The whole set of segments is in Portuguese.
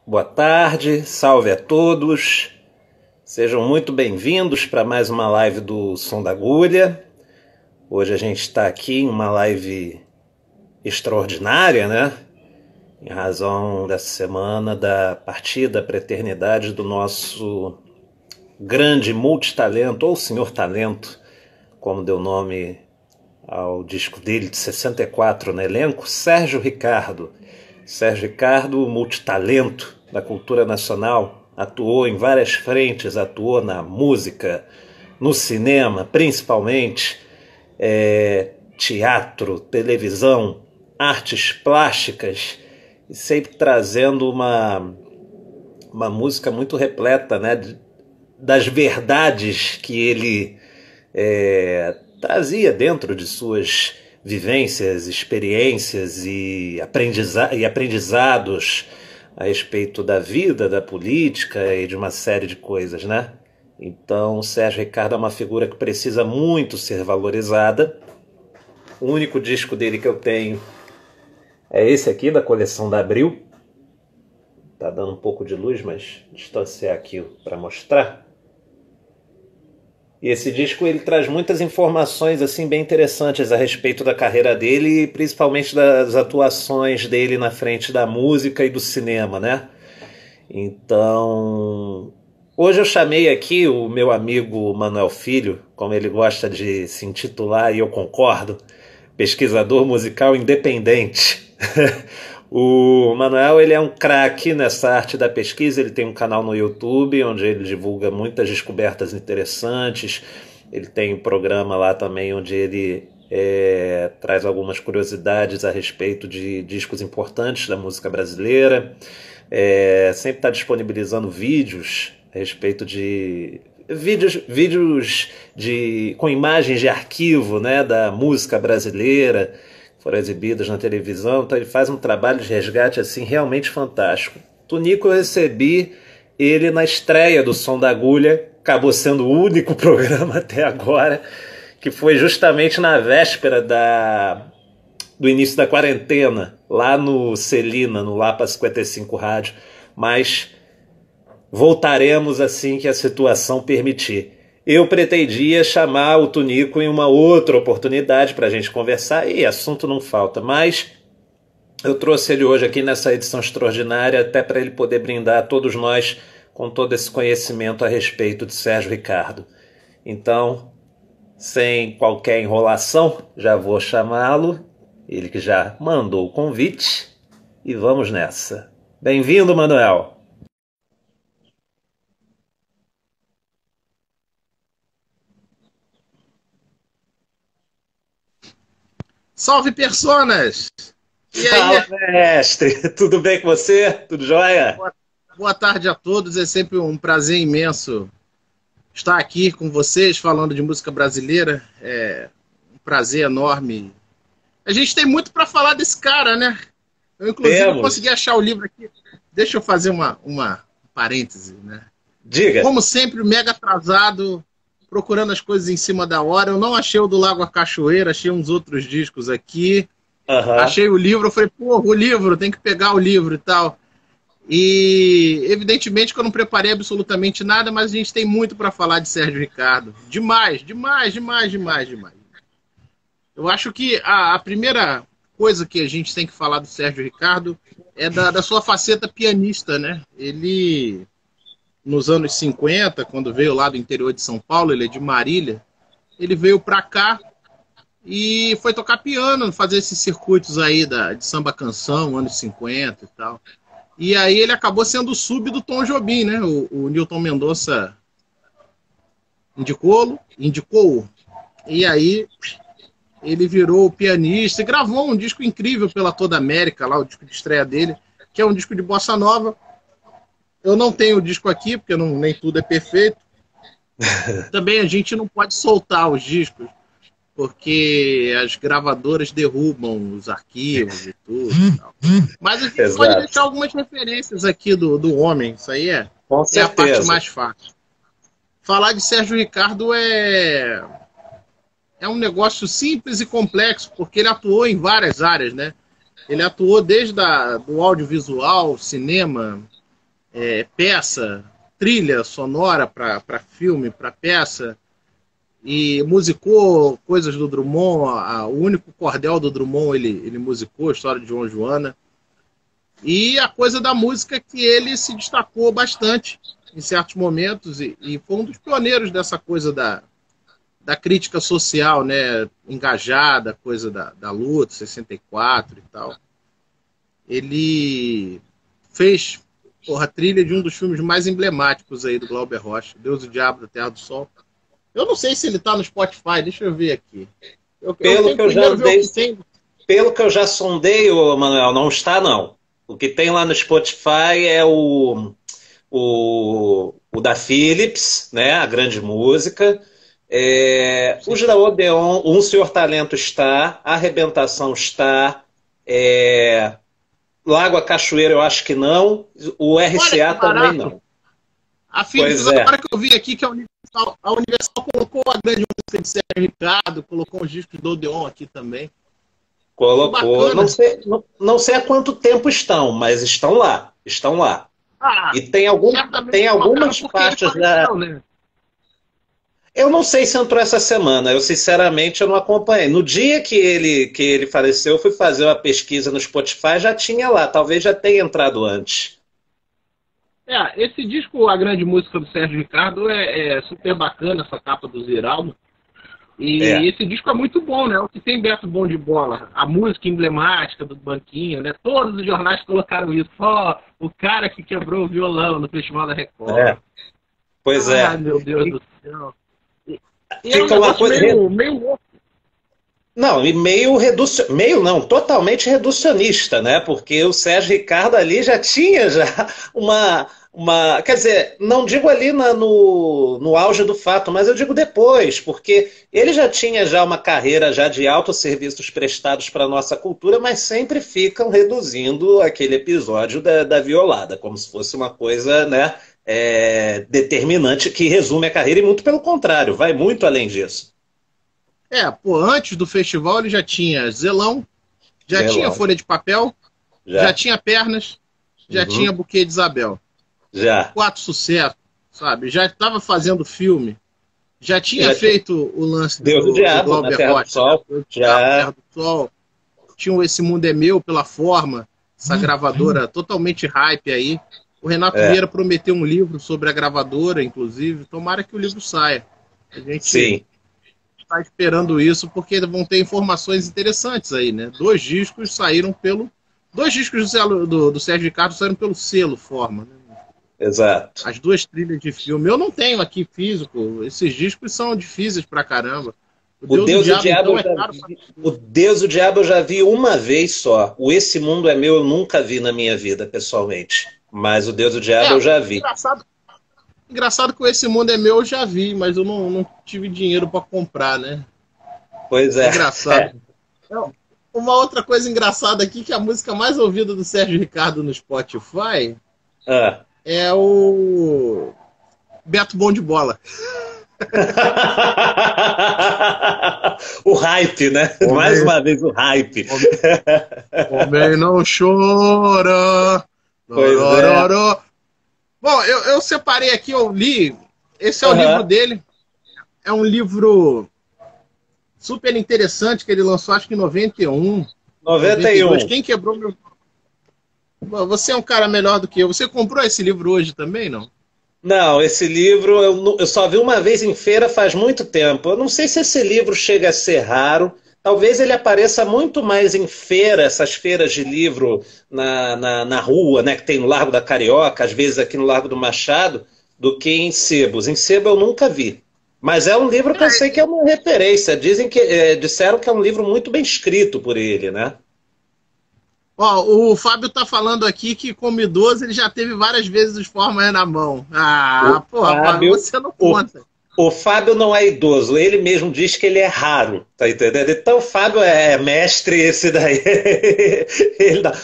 Boa tarde, salve a todos. Sejam muito bem-vindos para mais uma live do Som da Agulha. Hoje a gente está aqui em uma live extraordinária, né? Em razão dessa semana da partida para a eternidade do nosso grande multitalento, ou senhor talento, como deu nome ao disco dele de 64 no elenco, Sérgio Ricardo. Sérgio Ricardo, multitalento da cultura nacional, atuou em várias frentes, atuou na música, no cinema, principalmente, teatro, televisão, artes plásticas, e sempre trazendo uma música muito repleta, né, das verdades que ele trazia dentro de suas vivências, experiências e aprendizados a respeito da vida, da política e de uma série de coisas, né? Então, o Sérgio Ricardo é uma figura que precisa muito ser valorizada. O único disco dele que eu tenho é esse aqui, da coleção da Abril. Tá dando um pouco de luz, mas distanciar aqui para mostrar. E esse disco ele traz muitas informações assim bem interessantes a respeito da carreira dele e principalmente das atuações dele na frente da música e do cinema, né? Então, hoje eu chamei aqui o meu amigo Manuel Filho, como ele gosta de se intitular, e eu concordo, pesquisador musical independente. O Manuel ele é um craque nessa arte da pesquisa, ele tem um canal no YouTube onde ele divulga muitas descobertas interessantes, ele tem um programa lá também onde ele traz algumas curiosidades a respeito de discos importantes da música brasileira, sempre está disponibilizando vídeos a respeito de vídeos com imagens de arquivo, né, da música brasileira, foram exibidas na televisão, então ele faz um trabalho de resgate assim realmente fantástico. Tunico eu recebi ele na estreia do Som da Agulha, acabou sendo o único programa até agora, que foi justamente na véspera do início da quarentena, lá no Celina, no Lapa 55 Rádio, mas voltaremos assim que a situação permitir. Eu pretendia chamar o Tunico em uma outra oportunidade para a gente conversar, e assunto não falta, mas eu trouxe ele hoje aqui nessa edição extraordinária até para ele poder brindar a todos nós com todo esse conhecimento a respeito de Sérgio Ricardo. Então, sem qualquer enrolação, já vou chamá-lo, ele que já mandou o convite, e vamos nessa. Bem-vindo, Manuel! Salve, personas! E aí? Fala, mestre! Tudo bem com você? Tudo jóia? Boa tarde a todos, é sempre um prazer imenso estar aqui com vocês falando de música brasileira, é um prazer enorme. A gente tem muito para falar desse cara, né? Eu, inclusive, consegui achar o livro aqui. Deixa eu fazer uma parêntese, né? Diga! Como sempre, mega atrasado, procurando as coisas em cima da hora. Eu não achei o do Lago à Cachoeira, achei uns outros discos aqui. Achei o livro, eu falei, pô, o livro, tem que pegar o livro e tal. E evidentemente que eu não preparei absolutamente nada, mas a gente tem muito para falar de Sérgio Ricardo. Demais, demais, demais, demais, demais. Eu acho que a primeira coisa que a gente tem que falar do Sérgio Ricardo é da sua faceta pianista, né? Ele, nos anos 50, quando veio lá do interior de São Paulo, ele é de Marília, ele veio para cá e foi tocar piano, fazer esses circuitos aí de samba-canção, anos 50 e tal. E aí ele acabou sendo o sub do Tom Jobim, né? O Newton Mendonça indicou-o. E aí ele virou pianista e gravou um disco incrível pela Toda América, lá o disco de estreia dele, que é um disco de bossa nova. Eu não tenho o disco aqui, porque nem tudo é perfeito. Também a gente não pode soltar os discos, porque as gravadoras derrubam os arquivos e tudo. E tal. Mas a gente pode deixar algumas referências aqui do homem. Isso aí é a parte mais fácil. Falar de Sérgio Ricardo é um negócio simples e complexo, porque ele atuou em várias áreas, né? Ele atuou desde do audiovisual, cinema, peça, trilha sonora para filme, para peça, e musicou coisas do Drummond, o único cordel do Drummond ele musicou, a história de João Joana. E a coisa da música que ele se destacou bastante em certos momentos, e foi um dos pioneiros dessa coisa da crítica social, né, engajada, coisa da luta, 64 e tal. Ele fez a trilha de um dos filmes mais emblemáticos aí do Glauber Rocha, Deus e o Diabo da Terra do Sol. Eu não sei se ele está no Spotify, deixa eu ver aqui. Pelo que eu já sondei, Manuel, não está não. O que tem lá no Spotify é o da Philips, né, a grande música. O da Odeon, Um Senhor Talento está, a Arrebentação está, Lago a Cachoeira eu acho que não, o RCA também não. A Philips, agora que eu vi aqui que a Universal colocou a grande música de Sérgio Ricardo, colocou os discos do Odeon aqui também. Colocou, não sei há quanto tempo estão, mas estão lá, estão lá. E tem algumas faixas da... Né? Eu não sei se entrou essa semana, eu sinceramente eu não acompanhei. No dia que ele faleceu, eu fui fazer uma pesquisa no Spotify, já tinha lá, talvez já tenha entrado antes. Esse disco, a grande música do Sérgio Ricardo, é super bacana, essa capa do Ziraldo. E esse disco é muito bom, né? O que tem Beto Bom de Bola, a música emblemática do Banquinho, né? Todos os jornais colocaram isso. O cara que quebrou o violão no Festival da Record. Pois é. Ai, meu Deus do céu. Fica uma coisa meio louco. Não, e totalmente reducionista, né? Porque o Sérgio Ricardo ali já tinha uma quer dizer, não digo ali no auge do fato, mas eu digo depois, porque ele já tinha uma carreira de altos serviços prestados para a nossa cultura, mas sempre ficam reduzindo aquele episódio da violada, como se fosse uma coisa, né, determinante que resume a carreira, e muito pelo contrário, vai muito além disso. Antes do festival ele já tinha Zelão, tinha Folha de Papel, já tinha Pernas, já tinha Buquê de Isabel. 4 sucessos, sabe? Já estava fazendo filme, já tinha feito o lance do Diabo, na Terra do Sol, Terra do Sol. Tinha Esse Mundo é Meu, pela forma, essa gravadora totalmente hype aí. O Renato Vieira prometeu um livro sobre a gravadora, inclusive. Tomara que o livro saia. A gente está esperando isso, porque vão ter informações interessantes aí, né? 2 discos saíram 2 discos do Sérgio Ricardo saíram pelo selo Forma, né? Exato. As 2 trilhas de filme. Eu não tenho aqui físico. Esses discos são difíceis pra caramba. O Deus e o Diabo eu já vi uma vez só. O Esse Mundo é Meu eu nunca vi na minha vida, pessoalmente. Mas o Deus e o Diabo eu já vi. Engraçado que o Esse Mundo é Meu eu já vi, mas eu não tive dinheiro para comprar, né? Pois é. Engraçado. Uma outra coisa engraçada aqui, que a música mais ouvida do Sérgio Ricardo no Spotify é o Beto Bom de Bola. O hype, né? Mais uma vez o hype. Homem não chora. Pois é. Bom, eu separei aqui, eu li. Esse é o livro dele. É um livro super interessante que ele lançou, acho que em 91. 92. Quem quebrou meu... Você é um cara melhor do que eu. Você comprou esse livro hoje também, não? Não, esse livro eu só vi uma vez em feira faz muito tempo. Eu não sei se esse livro chega a ser raro. Talvez ele apareça muito mais em feira, essas feiras de livro na rua, né, que tem no Largo da Carioca, às vezes aqui no Largo do Machado, do que em sebos. Em sebo eu nunca vi. Mas é um livro que eu sei que é uma referência. Disseram que é um livro muito bem escrito por ele, né? O Fábio tá falando aqui que como idoso ele já teve várias vezes os Forma na mão. Fábio, você não conta. O Fábio não é idoso, ele mesmo diz que ele é raro, tá entendendo? Então o Fábio é mestre esse daí.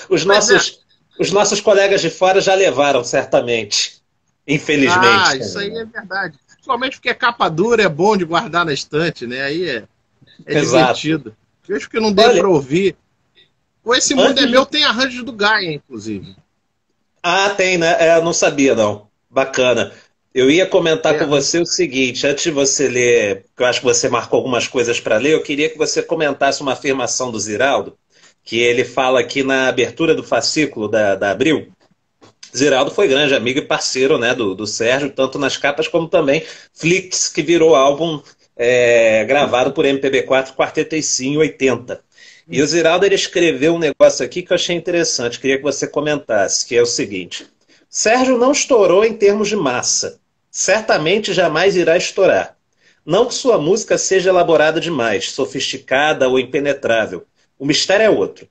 Os nossos colegas de fora já levaram, certamente. Infelizmente. Isso aí é verdade. Principalmente porque capa dura é bom de guardar na estante, né? Aí é divertido. Eu acho que não deu para ouvir. Esse Mundo é Meu tem arranjos do Gaia, inclusive. Ah, tem, né? É, não sabia, não. Bacana. Eu ia comentar com você o seguinte, antes de você ler, porque eu acho que você marcou algumas coisas para ler, eu queria que você comentasse uma afirmação do Ziraldo, que ele fala aqui na abertura do fascículo da Abril. Ziraldo foi grande amigo e parceiro, né, do Sérgio, tanto nas capas como também Flix, que virou álbum gravado por MPB4 Quarteto e Sim em 80. E o Ziraldo ele escreveu um negócio aqui que eu achei interessante, queria que você comentasse, que é o seguinte: Sérgio não estourou em termos de massa, certamente jamais irá estourar. Não que sua música seja elaborada demais, sofisticada ou impenetrável. O mistério é outro.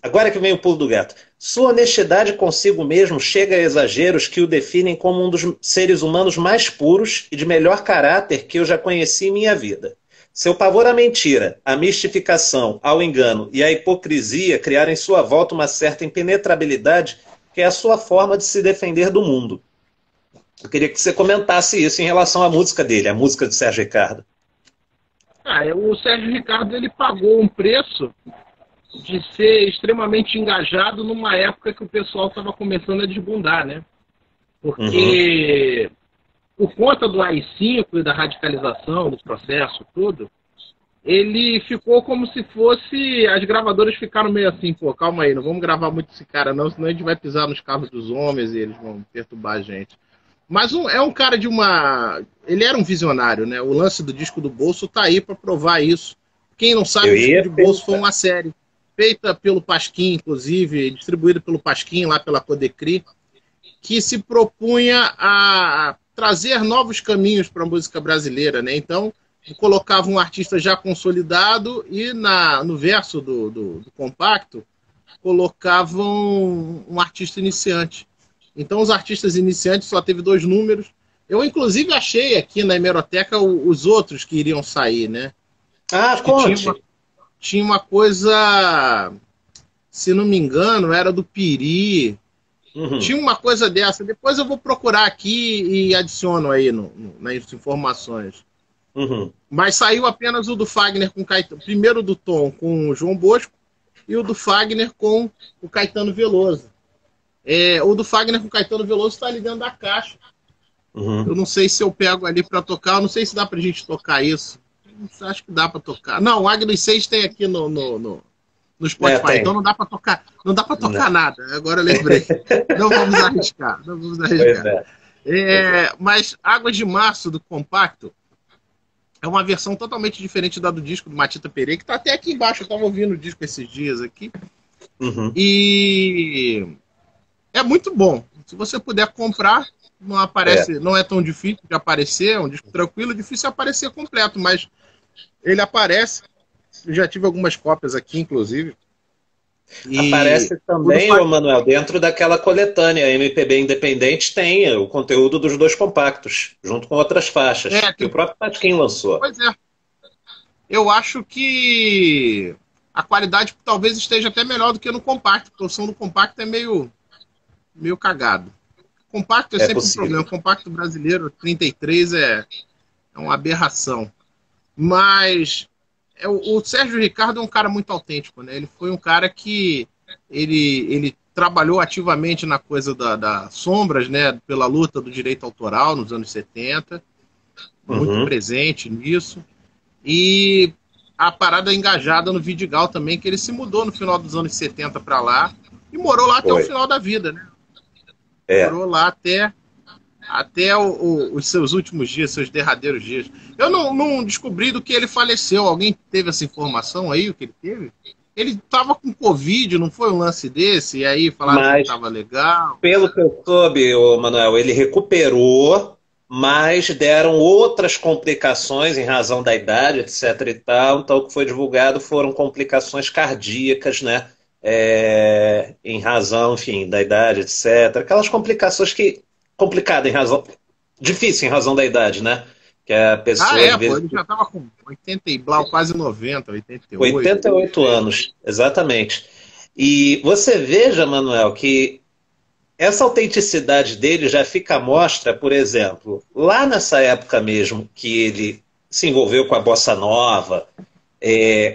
Agora que vem o pulo do gato. Sua honestidade consigo mesmo chega a exageros que o definem como um dos seres humanos mais puros e de melhor caráter que eu já conheci em minha vida. Seu pavor à mentira, à mistificação, ao engano e à hipocrisia criaram em sua volta uma certa impenetrabilidade que é a sua forma de se defender do mundo. Eu queria que você comentasse isso em relação à música dele, a música de Sérgio Ricardo. O Sérgio Ricardo ele pagou um preço de ser extremamente engajado numa época que o pessoal estava começando a desbundar, né? Porque por conta do AI-5 e da radicalização do processo, tudo, ele ficou como se fosse... As gravadoras ficaram meio assim, pô, calma aí, não vamos gravar muito esse cara não, senão a gente vai pisar nos carros dos homens e eles vão perturbar a gente. Mas é um cara de uma... Ele era um visionário, né? O lance do disco do Bolso tá aí para provar isso. Quem não sabe, o disco de Bolso foi uma série feita pelo Pasquim, inclusive, distribuída pelo Pasquim, lá pela Codecri, que se propunha a trazer novos caminhos para a música brasileira, né? Então, colocava um artista já consolidado e no verso do compacto colocavam um artista iniciante. Então, os artistas iniciantes só teve 2 números. Eu, inclusive, achei aqui na hemeroteca os outros que iriam sair, né? Ah, conte! Tinha uma coisa, se não me engano, era do Piri. Tinha uma coisa dessa. Depois eu vou procurar aqui e adiciono aí nas informações. Mas saiu apenas o do Fagner com Caetano. Primeiro do Tom com o João Bosco e o do Fagner com o Caetano Veloso. O do Fagner com o Caetano Veloso está ali dentro da caixa. Eu não sei se eu pego ali para tocar. Eu não sei se dá para a gente tocar isso. Acho que dá para tocar. Não, o Agnus 6 tem aqui no Spotify, então não dá para tocar. Não dá para tocar nada. Agora eu lembrei. Não vamos arriscar. Mas Águas de Março do compacto é uma versão totalmente diferente da do disco do Matita Pereira, que está até aqui embaixo. Eu estava ouvindo o disco esses dias aqui. E é muito bom. Se você puder comprar, não aparece, não é tão difícil de aparecer, é um disco tranquilo, difícil aparecer completo, mas ele aparece. Eu já tive algumas cópias aqui, inclusive. Aparece também, Manuel, dentro daquela coletânea MPB Independente tem o conteúdo dos 2 compactos, junto com outras faixas, que o próprio Pasquim lançou. Pois é. Eu acho que a qualidade talvez esteja até melhor do que no compacto, porque o som do compacto é meio cagado. O compacto é sempre possível. Um problema. O compacto brasileiro 33 é uma aberração. Mas o Sérgio Ricardo é um cara muito autêntico, né? Ele foi um cara que ele trabalhou ativamente na coisa da Sombras, né? Pela luta do direito autoral nos anos 70, muito presente nisso. E a parada engajada no Vidigal também, que ele se mudou no final dos anos 70 para lá e morou lá até o final da vida, né? Morou lá até os seus últimos dias, seus derradeiros dias. Eu não descobri do que ele faleceu. Alguém teve essa informação aí, o que ele teve? Ele estava com Covid, não foi um lance desse? E aí falaram que estava legal. Pelo que eu soube, Manuel, ele recuperou, mas deram outras complicações em razão da idade, etc. e tal. Então, o que foi divulgado foram complicações cardíacas, né? Em razão, enfim, da idade, etc. Aquelas complicações complicada em razão... Difícil em razão da idade, né? Que a pessoa... ele já estava com 80 e blau, quase 90, 88. 88 anos, exatamente. E você veja, Manuel, que essa autenticidade dele já fica à mostra, por exemplo, lá nessa época mesmo que ele se envolveu com a Bossa Nova,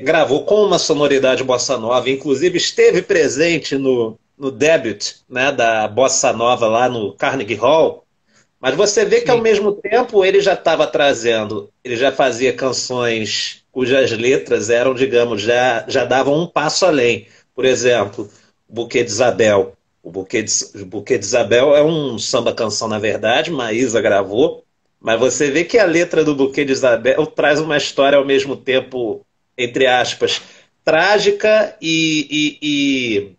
gravou com uma sonoridade Bossa Nova, inclusive esteve presente no no debut, né, da Bossa Nova lá no Carnegie Hall, mas você vê que ao mesmo tempo ele já estava trazendo, ele já fazia canções cujas letras eram, digamos, já davam um passo além. Por exemplo, o Buquê de Isabel. O Buquê de Isabel é um samba-canção, na verdade, Maísa gravou, mas você vê que a letra do Buquê de Isabel traz uma história ao mesmo tempo, entre aspas, trágica e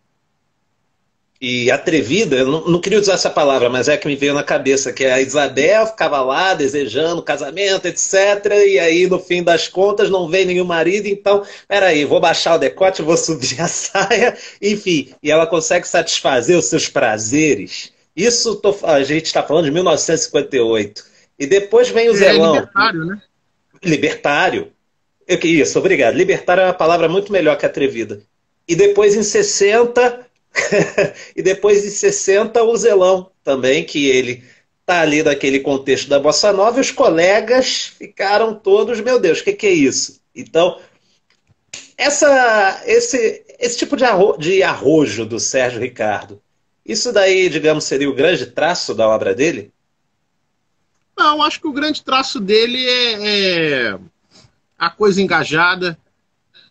atrevida. Eu não queria usar essa palavra, mas é a que me veio na cabeça, que a Isabel ficava lá desejando casamento, etc. E aí, no fim das contas, não vem nenhum marido, então, peraí, vou baixar o decote, vou subir a saia, enfim. E ela consegue satisfazer os seus prazeres. Isso a gente está falando de 1958. E depois vem o Zelão. Libertário, né? Libertário. Isso, obrigado. Libertário é uma palavra muito melhor que atrevida. E depois, em 60... e depois de 60 o Zelão também, que ele tá ali naquele contexto da Bossa Nova, e os ficaram todos, meu Deus, o que é isso? Então, esse tipo de arrojo do Sérgio Ricardo, isso daí, digamos, seria o grande traço da obra dele? Não, acho que o grande traço dele é a coisa engajada.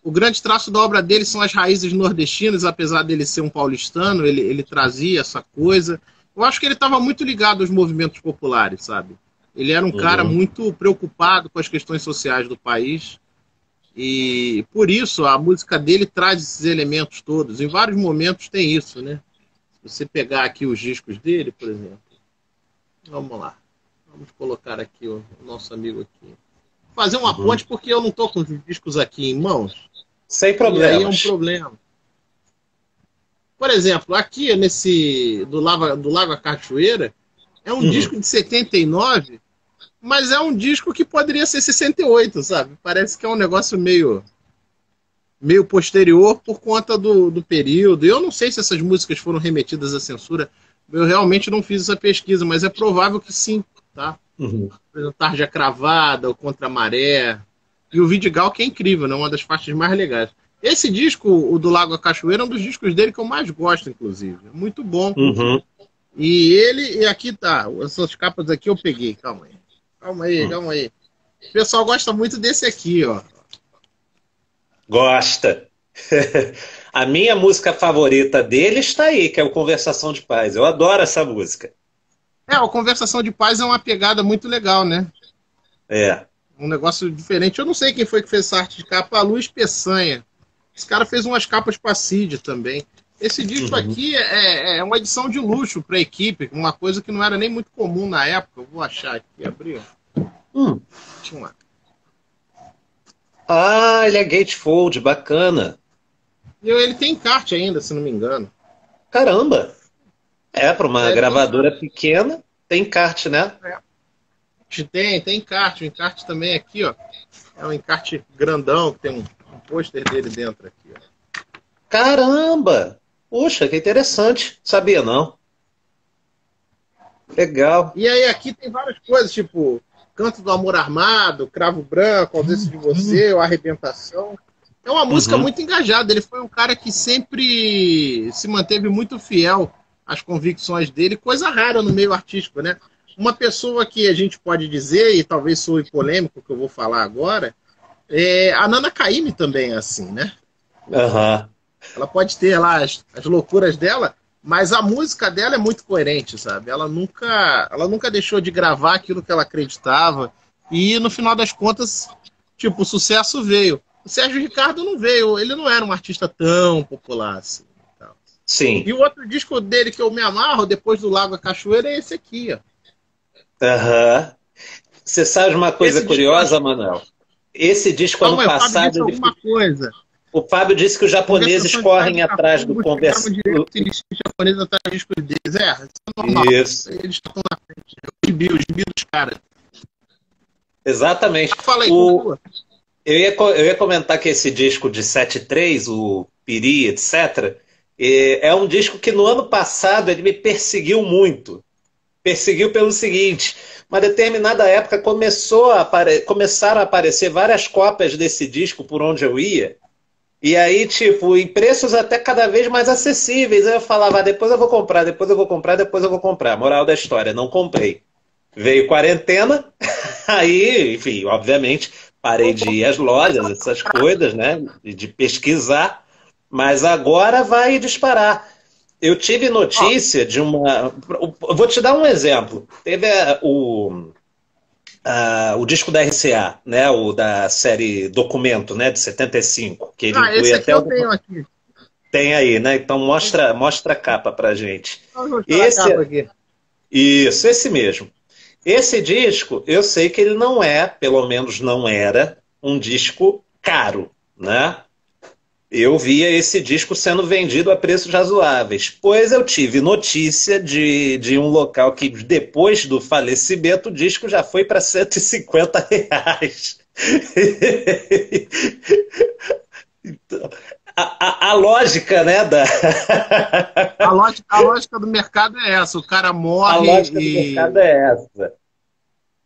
O grande traço da obra dele são as raízes nordestinas, apesar dele ser um paulistano, ele trazia essa coisa. Eu acho que ele estava muito ligado aos movimentos populares, sabe? Ele era um cara muito preocupado com as questões sociais do país, e por isso a música dele traz esses elementos todos. Em vários momentos tem isso, né? Se você pegar aqui os discos dele, por exemplo. Vamos lá. Vamos colocar aqui o nosso amigo aqui. Fazer uma ponte, porque eu não estou com os discos aqui em mãos. Sem problemas. E aí é um problema. Por exemplo, aqui do Lago à Cachoeira, é um disco de 79, mas é um disco que poderia ser 68, sabe? Parece que é um negócio meio posterior por conta do período. Eu não sei se essas músicas foram remetidas à censura. Eu realmente não fiz essa pesquisa, mas é provável que sim, tá? Por exemplo, Tarja Cravada, o Contra a Maré, e o Vidigal, que é incrível, né? Uma das faixas mais legais. Esse disco, o do Lago à Cachoeira, é um dos discos dele que eu mais gosto, inclusive. É muito bom. E aqui tá, essas capas aqui eu peguei, calma aí. O pessoal gosta muito desse aqui, ó. Gosta. A minha música favorita dele está aí, que é o Conversação de Paz. Eu adoro essa música. O Conversação de Paz é uma pegada muito legal, né? É. Um negócio diferente. Eu não sei quem foi que fez essa arte de capa, a Luiz Peçanha. Esse cara fez umas capas para Cid também. Esse disco aqui é uma edição de luxo para a equipe, uma coisa que não era nem muito comum na época. Eu vou achar aqui, abrir. Tinha lá. Ah, ele é gatefold, bacana. E ele tem encarte ainda, se não me engano. Caramba! Para uma gravadora pequena, tem encarte, né? Tem encarte. O encarte também aqui, ó. É um encarte grandão, que tem um pôster dele dentro aqui, ó. Caramba! Puxa, que interessante. Sabia não. Legal. E aí aqui tem várias coisas, tipo Canto do Amor Armado, Cravo Branco, Ausência de Você, ou Arrebentação. É uma música muito engajada. Ele foi um cara que sempre se manteve muito fiel às convicções dele, coisa rara no meio artístico, né? Uma pessoa que a gente pode dizer, e talvez soe polêmico, que eu vou falar agora, a Nana Caymmi também é assim, né? Ela pode ter lá as loucuras dela, mas a música dela é muito coerente, sabe? Ela nunca deixou de gravar aquilo que ela acreditava, e no final das contas, tipo, o sucesso veio. O Sérgio Ricardo não veio, ele não era um artista tão popular assim. Sim. E o outro disco dele que eu me amarro, depois do Lago à Cachoeira, é esse aqui, ó. Você sabe uma coisa curiosa, Manuel? Esse disco, ano passado... O Fábio disse que os japoneses correm atrás do conversa. Os japoneses atrás dos discos deles. Isso é normal. Isso. Eles estão na frente. Os gibi dos caras. Exatamente. Fala aí, eu ia comentar que esse disco de 73, o Piri, etc., é um disco que no ano passado ele me perseguiu muito. Perseguiu pelo seguinte: uma determinada época começaram a aparecer várias cópias desse disco por onde eu ia, E aí, tipo, em preços até cada vez mais acessíveis. Aí eu falava, depois eu vou comprar, depois eu vou comprar, depois eu vou comprar. Moral da história, não comprei. Veio quarentena, aí, enfim, obviamente, parei de ir às lojas, essas coisas, né? De pesquisar, mas agora vai disparar. Eu tive Ó, notícia de uma. Vou te dar um exemplo. Teve o disco da RCA, né? O da série Documento, né? De 75, que ele inclui esse aqui até eu alguma. tenho aqui. Tem aí, né? Então mostra a capa pra gente. Vou mostrar a Esse, capa aqui. isso, esse mesmo. Esse disco, eu sei que ele não é, pelo menos não era, um disco caro, né? Eu via esse disco sendo vendido a preços razoáveis, pois eu tive notícia de um local que, depois do falecimento, o disco já foi para R$ 150. Então, a lógica, né, A lógica do mercado é essa. O cara a morre lógica do mercado e é essa.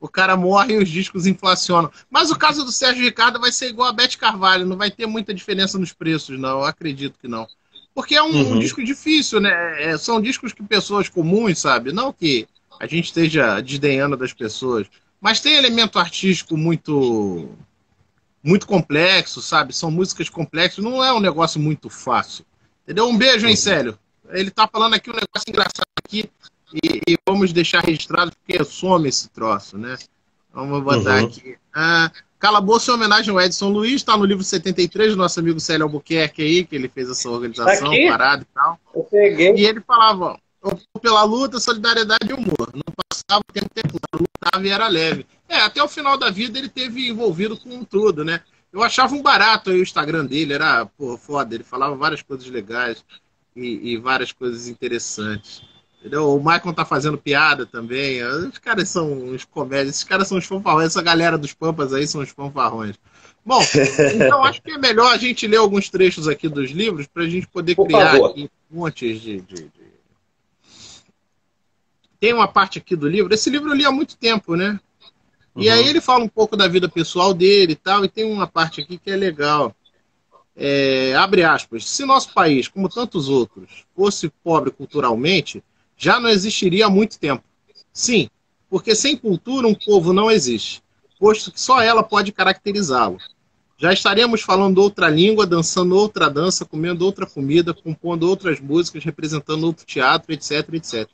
o cara morre e os discos inflacionam. Mas o caso do Sérgio Ricardo vai ser igual a Beth Carvalho, não vai ter muita diferença nos preços, não. Eu acredito que não. Porque é um Uhum, disco difícil, né? São discos que pessoas comuns, sabe? Não que a gente esteja desdenhando das pessoas, mas tem elemento artístico muito complexo, sabe? São músicas complexas, não é um negócio muito fácil. Entendeu? Um beijo, hein, uhum. Célio? Ele tá falando aqui um negócio engraçado aqui e vamos deixar registrado porque some esse troço, né? Vamos botar Uhum. aqui. Calabouço em homenagem ao Edson Luiz, está no livro 73 do nosso amigo Célio Albuquerque aí, que ele fez essa Tá organização, aqui, parada e tal. eu peguei. E ele falava, ó, pela luta, solidariedade e humor. Não passava o tempo lutava e era leve. Até o final da vida ele teve envolvido com tudo, né? Eu achava um barato aí o Instagram dele, era foda, ele falava várias coisas legais e várias coisas interessantes. Entendeu? O Michael tá fazendo piada também. Os caras são uns comédias, esses caras são os fanfarrões, essa galera dos Pampas aí são os fanfarrões. Bom, então acho que é melhor a gente ler alguns trechos aqui dos livros para a gente poder Por criar favor. aqui montes Tem uma parte aqui do livro, esse livro eu li há muito tempo, né? E aí Uhum. ele fala um pouco da vida pessoal dele e tal, e tem uma parte aqui que é legal. Abre aspas, se nosso país, como tantos outros, fosse pobre culturalmente, já não existiria há muito tempo. Sim, porque sem cultura um povo não existe, posto que só ela pode caracterizá-lo. Já estaríamos falando outra língua, dançando outra dança, comendo outra comida, compondo outras músicas, representando outro teatro, etc, etc.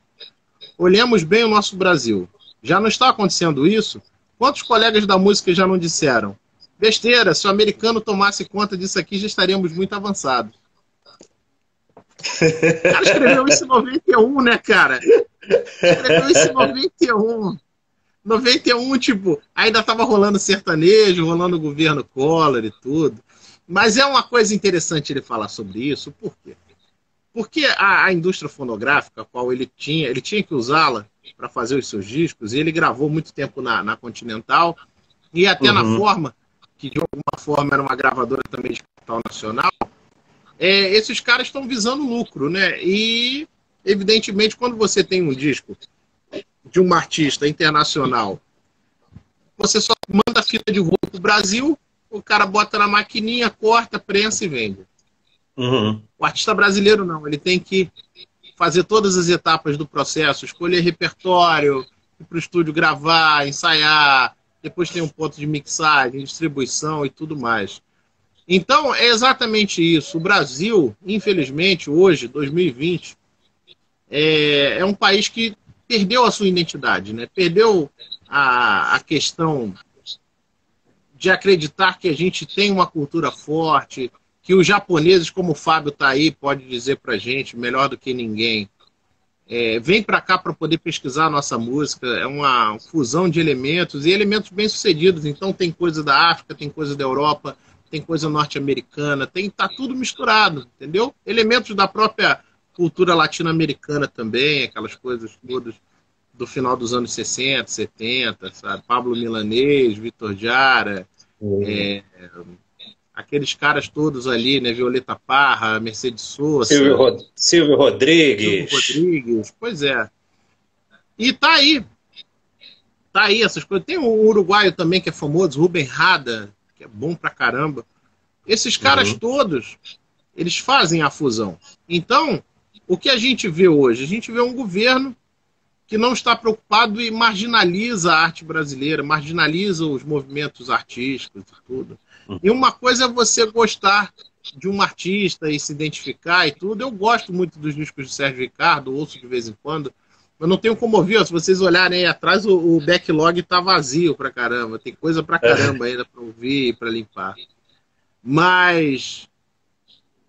Olhemos bem o nosso Brasil. Já não está acontecendo isso? Quantos colegas da música já não disseram? Besteira, se o americano tomasse conta disso aqui, já estaríamos muito avançados. O cara escreveu isso em 91, né, cara? Escreveu isso em 91. 91, tipo, ainda tava rolando sertanejo, rolando o governo Collor e tudo. Mas é uma coisa interessante ele falar sobre isso, por quê? Porque a indústria fonográfica, a qual ele tinha que usá-la para fazer os seus discos, e ele gravou muito tempo na Continental, e até na Uhum. Forma, que de alguma forma era uma gravadora também de capital nacional, esses caras estão visando lucro, né? E, evidentemente, quando você tem um disco de uma artista internacional, você só manda a fita de roupa para o Brasil, o cara bota na maquininha, corta, prensa e vende. Uhum. O artista brasileiro não, ele tem que fazer todas as etapas do processo, escolher repertório, ir para o estúdio gravar, ensaiar, depois tem um ponto de mixagem, distribuição e tudo mais. Então, é exatamente isso. O Brasil, infelizmente, hoje, 2020, é um país que perdeu a sua identidade, né? Perdeu a questão de acreditar que a gente tem uma cultura forte, que os japoneses, como o Fábio está aí, pode dizer para a gente, melhor do que ninguém, vem para cá para poder pesquisar a nossa música, é uma fusão de elementos, e elementos bem-sucedidos, então tem coisa da África, tem coisa da Europa, tem coisa norte-americana, tá tudo misturado, entendeu? Elementos da própria cultura latino-americana também, aquelas coisas todas do final dos anos 60, 70, sabe? Pablo Milanês, Vitor Jara, Uhum. aqueles caras todos ali, né? Violeta Parra, Mercedes Silvio, Sosa, Silvio Silvio Rodrigues. Rodrigues, pois é. E tá aí essas coisas. Tem um uruguaio também que é famoso, Rubem Rada, que é bom pra caramba. Esses caras todos, eles fazem a fusão. Então, o que a gente vê hoje? A gente vê um governo que não está preocupado e marginaliza a arte brasileira, marginaliza os movimentos artísticos e tudo. E uma coisa é você gostar de um artista e se identificar e tudo. Eu gosto muito dos discos de Sérgio Ricardo, ouço de vez em quando. Eu não tenho como ouvir, ó, se vocês olharem aí atrás, o backlog tá vazio pra caramba. Tem coisa pra caramba ainda pra ouvir e pra limpar. Mas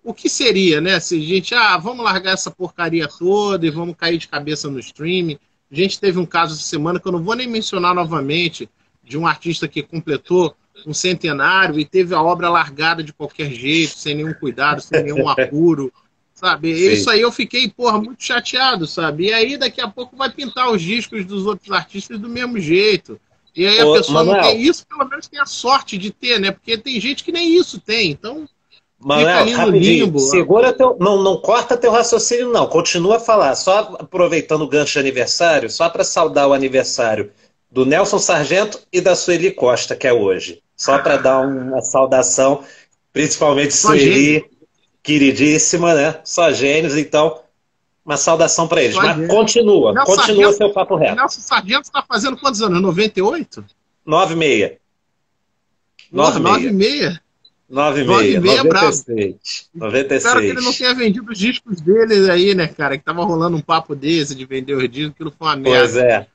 o que seria, né? Se a gente, vamos largar essa porcaria toda e vamos cair de cabeça no streaming. A gente teve um caso essa semana que eu não vou nem mencionar novamente, de um artista que completou um centenário e teve a obra largada de qualquer jeito, sem nenhum cuidado, sem nenhum apuro. Sabe? Isso aí eu fiquei, muito chateado, sabe? E aí daqui a pouco vai pintar os discos dos outros artistas do mesmo jeito. E aí a pessoa não tem isso, pelo menos tem a sorte de ter, né? Porque tem gente que nem isso tem, então Manuel, fica ali no limbo. Segura não corta teu raciocínio não, continua a falar. Só aproveitando o gancho de aniversário, só para saudar o aniversário do Nelson Sargento e da Sueli Costa, que é hoje. Só para dar uma saudação, principalmente Sueli, queridíssima, né? Só gênios, então, uma saudação para eles. Mas continua seu papo reto. Nelson Sargento está fazendo quantos anos? 98? 96. 96? 96 é bravo. 96. Espero que ele não tenha vendido os discos dele aí, né, cara? Que tava rolando um papo desse de vender os discos, aquilo foi uma merda. Pois é.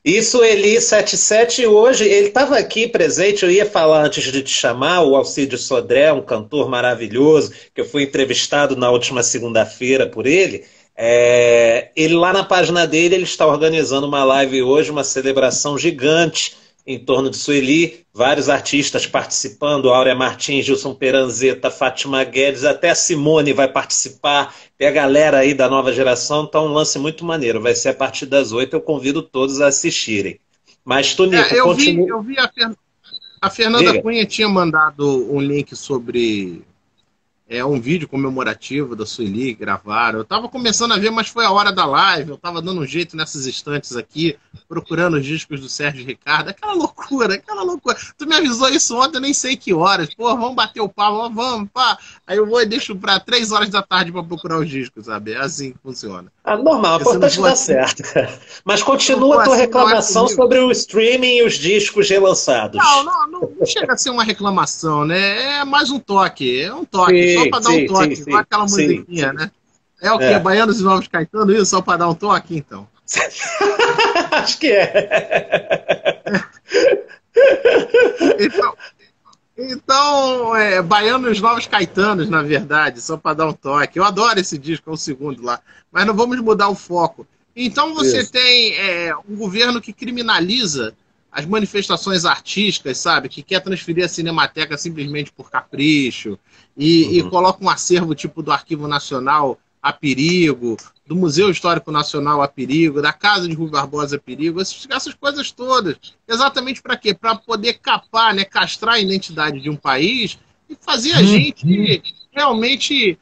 Isso, Eli 77, hoje, ele estava aqui presente, eu ia falar antes de te chamar, o Alcídio Sodré, um cantor maravilhoso, que eu fui entrevistado na última segunda-feira por ele. Ele lá na página dele, ele está organizando uma live hoje, uma celebração gigante em torno de Sueli, vários artistas participando, Áurea Martins, Gilson Peranzeta, Fátima Guedes, até a Simone vai participar, tem a galera aí da nova geração, então um lance muito maneiro, vai ser a partir das 8, eu convido todos a assistirem. Mas, Tonico, eu vi a Fernanda Cunha tinha mandado um link sobre um vídeo comemorativo da Sueli, gravaram. Eu tava começando a ver, mas foi a hora da live, eu tava dando um jeito nessas estantes aqui, procurando os discos do Sérgio Ricardo, aquela loucura. Tu me avisou isso ontem, eu nem sei que horas. Pô, vamos bater o pau, vamos, pá. Aí eu vou e deixo pra 3 horas da tarde pra procurar os discos, sabe? É assim que funciona. Normal, importante dar certo. Mas continua a tua reclamação sobre o streaming e os discos relançados. Não chega a ser uma reclamação, né? É mais um toque, só pra dar um toque, só aquela musiquinha, né? É o quê? Baianos e Novos Caetano, isso? Só pra dar um toque, então? Acho que é. Então, Baianos e Novos Caetanos, na verdade, só para dar um toque. Eu adoro esse disco, é o segundo lá. Mas não vamos mudar o foco. Então você tem um governo que criminaliza as manifestações artísticas, sabe? Que quer transferir a Cinemateca simplesmente por capricho e coloca um acervo tipo do Arquivo Nacional a perigo, do Museu Histórico Nacional a perigo, da Casa de Rui Barbosa a perigo, essas coisas todas. Exatamente para quê? Para poder capar, né, castrar a identidade de um país e fazer a gente realmente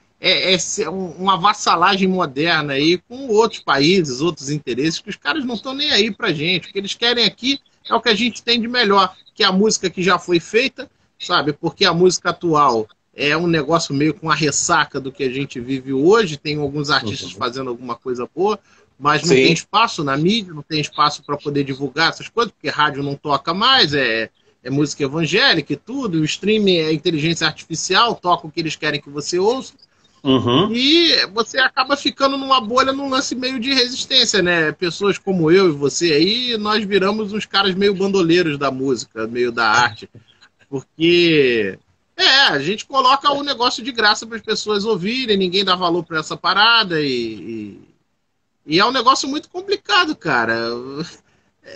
uma vassalagem moderna aí com outros países, outros interesses, que os caras não estão nem aí pra gente. O que eles querem aqui é o que a gente tem de melhor, que é a música que já foi feita, sabe? Porque a música atual é um negócio meio com a ressaca do que a gente vive hoje. Tem alguns artistas fazendo alguma coisa boa, mas não tem espaço na mídia, não tem espaço para poder divulgar essas coisas, porque rádio não toca mais, é música evangélica e tudo, o streaming é inteligência artificial, toca o que eles querem que você ouça. E você acaba ficando numa bolha, num lance meio de resistência, né? Pessoas como eu e você aí, nós viramos uns caras meio bandoleiros da música, meio da arte. Porque a gente coloca o negócio de graça para as pessoas ouvirem, ninguém dá valor para essa parada e é um negócio muito complicado, cara.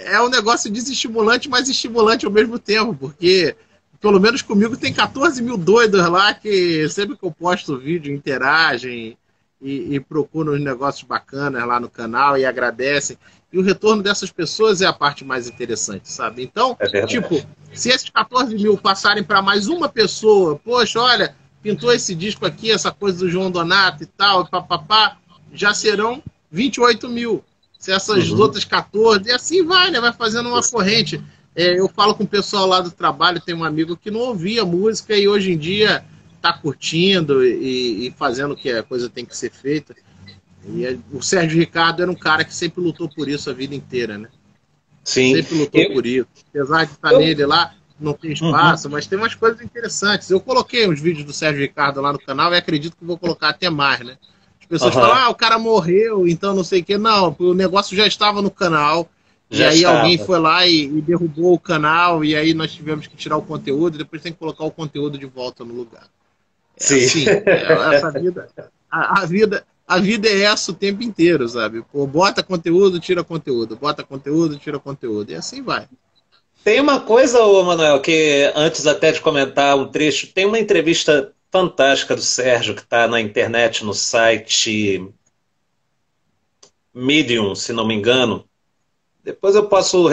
É um negócio desestimulante, mas estimulante ao mesmo tempo, porque pelo menos comigo tem 14 mil doidos lá que sempre que eu posto vídeo interagem e procuram uns negócios bacanas lá no canal e agradecem. E o retorno dessas pessoas é a parte mais interessante, sabe? Então, tipo, se esses 14 mil passarem para mais uma pessoa, poxa, olha, pintou esse disco aqui, essa coisa do João Donato e tal, papapá, já serão 28 mil. Se essas outras 14, e assim vai, né? Vai fazendo uma corrente. Eu falo com o pessoal lá do trabalho, tem um amigo que não ouvia música e hoje em dia tá curtindo e fazendo o que a coisa tem que ser feita. E o Sérgio Ricardo era um cara que sempre lutou por isso a vida inteira, né? Sim. Sempre lutou por isso. Apesar de estar nele lá, não tem espaço, mas tem umas coisas interessantes. Eu coloquei uns vídeos do Sérgio Ricardo lá no canal e acredito que vou colocar até mais, né? As pessoas falam, o cara morreu, então não sei o quê. Não, o negócio já estava no canal. Alguém foi lá e derrubou o canal, e aí nós tivemos que tirar o conteúdo, e depois tem que colocar o conteúdo de volta no lugar. Sim. Assim, essa vida, a vida é essa o tempo inteiro, sabe? Pô, bota conteúdo, tira conteúdo, bota conteúdo, tira conteúdo, e assim vai. Tem uma coisa, Manuel, que antes até de comentar um trecho, tem uma entrevista fantástica do Sérgio que está na internet, no site Medium, se não me engano. Depois eu posso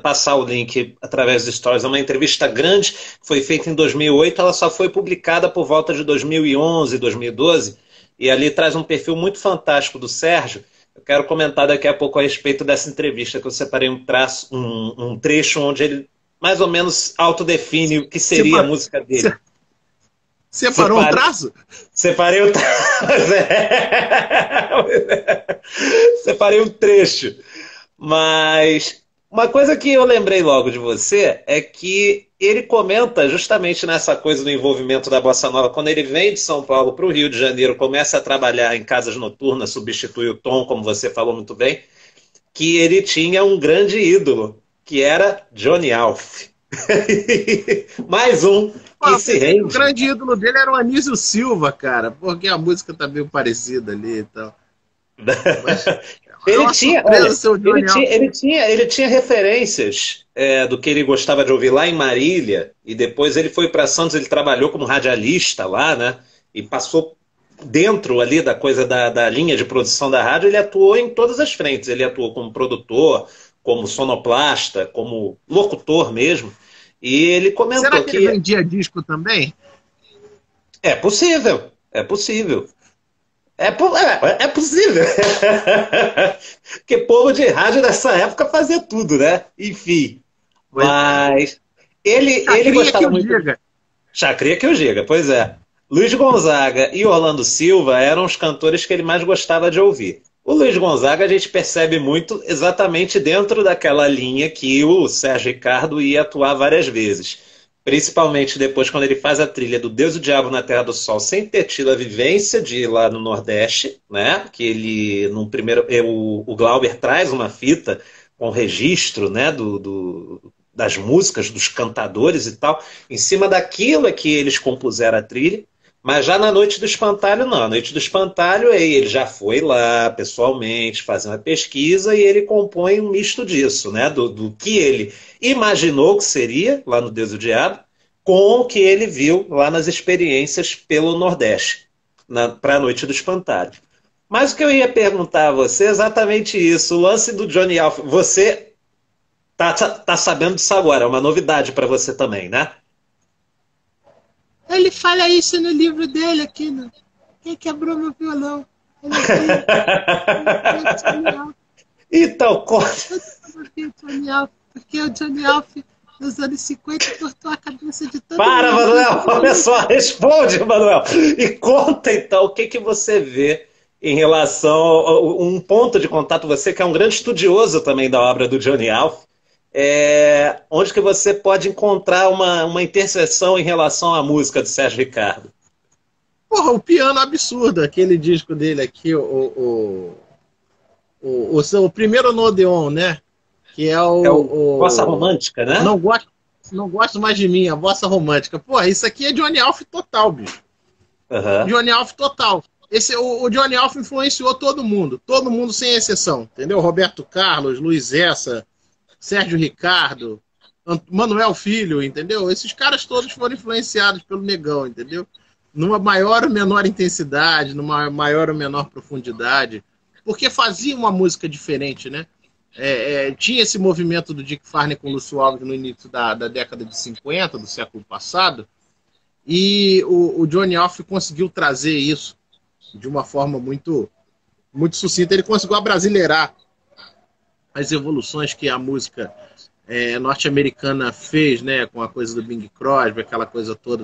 passar o link através dos stories. É uma entrevista grande, que foi feita em 2008, ela só foi publicada por volta de 2011, 2012, e ali traz um perfil muito fantástico do Sérgio. Eu quero comentar daqui a pouco a respeito dessa entrevista, que eu separei um trecho onde ele mais ou menos autodefine o que seria a música dele. Separou um traço? Separei o traço. Separei um trecho. Mas uma coisa que eu lembrei logo de você é que ele comenta justamente nessa coisa do envolvimento da Bossa Nova, quando ele vem de São Paulo para o Rio de Janeiro, começa a trabalhar em casas noturnas, substitui o Tom, como você falou muito bem, que ele tinha um grande ídolo, que era Johnny Alf. Mais um que se rende. O grande ídolo dele era o Anísio Silva, cara, porque a música tá meio parecida ali e tal. Mas... Ele tinha referências do que ele gostava de ouvir lá em Marília, e depois ele foi para Santos, ele trabalhou como radialista lá, né? E passou dentro ali da coisa da linha de produção da rádio, ele atuou em todas as frentes. Ele atuou como produtor, como sonoplasta, como locutor mesmo. E ele comentou Será que ele vendia disco também? É possível, é possível. É possível. Porque povo de rádio nessa época fazia tudo, né? Enfim. Mas ele gostava muito. Chacria que o diga, pois é. Luiz Gonzaga e Orlando Silva eram os cantores que ele mais gostava de ouvir. O Luiz Gonzaga a gente percebe muito exatamente dentro daquela linha que o Sérgio Ricardo ia atuar várias vezes. Principalmente depois, quando ele faz a trilha do Deus e o Diabo na Terra do Sol, sem ter tido a vivência de ir lá no Nordeste, né? Que ele, no primeiro, o Glauber traz uma fita com registro, né? Das músicas, dos cantadores e tal. Em cima daquilo é que eles compuseram a trilha. Mas já na Noite do Espantalho, não. A Noite do Espantalho, ele já foi lá pessoalmente fazer uma pesquisa e ele compõe um misto disso, né? Do que ele imaginou que seria lá no Deus e o Diabo, com o que ele viu lá nas experiências pelo Nordeste, para a Noite do Espantalho. Mas o que eu ia perguntar a você é exatamente isso. O lance do Johnny Alf, você tá sabendo disso agora, é uma novidade para você também, né? Ele fala isso no livro dele aqui, né? Quem quebrou meu violão? Então, porque o Johnny Alf, nos anos 50, cortou a cabeça de todo mundo. Para, Manuel! Olha só, responde, Manuel! E conta, então, o que você vê em relação a um ponto de contato, você que é um grande estudioso também da obra do Johnny Alf, onde que você pode encontrar uma interseção em relação à música de Sérgio Ricardo? Porra, o Piano Absurdo, aquele disco dele aqui, o primeiro no Odeon, né? Que é o Bossa Romântica, né? Não gosto mais de mim, a Bossa Romântica. Porra, isso aqui é Johnny Alf total, bicho. Uhum. Johnny Alf total. O Johnny Alf influenciou todo mundo sem exceção, entendeu? Roberto Carlos, Luiz Essa, Sérgio Ricardo, Manuel Filho, entendeu? Esses caras todos foram influenciados pelo Negão, entendeu? Numa maior ou menor intensidade, numa maior ou menor profundidade, porque fazia uma música diferente, né? Tinha esse movimento do Dick Farney com o Lúcio Alves no início da década de 50, do século passado, e o Johnny Alf conseguiu trazer isso de uma forma muito, muito sucinta. Ele conseguiu abrasileirar as evoluções que a música norte-americana fez, né, com a coisa do Bing Crosby, aquela coisa toda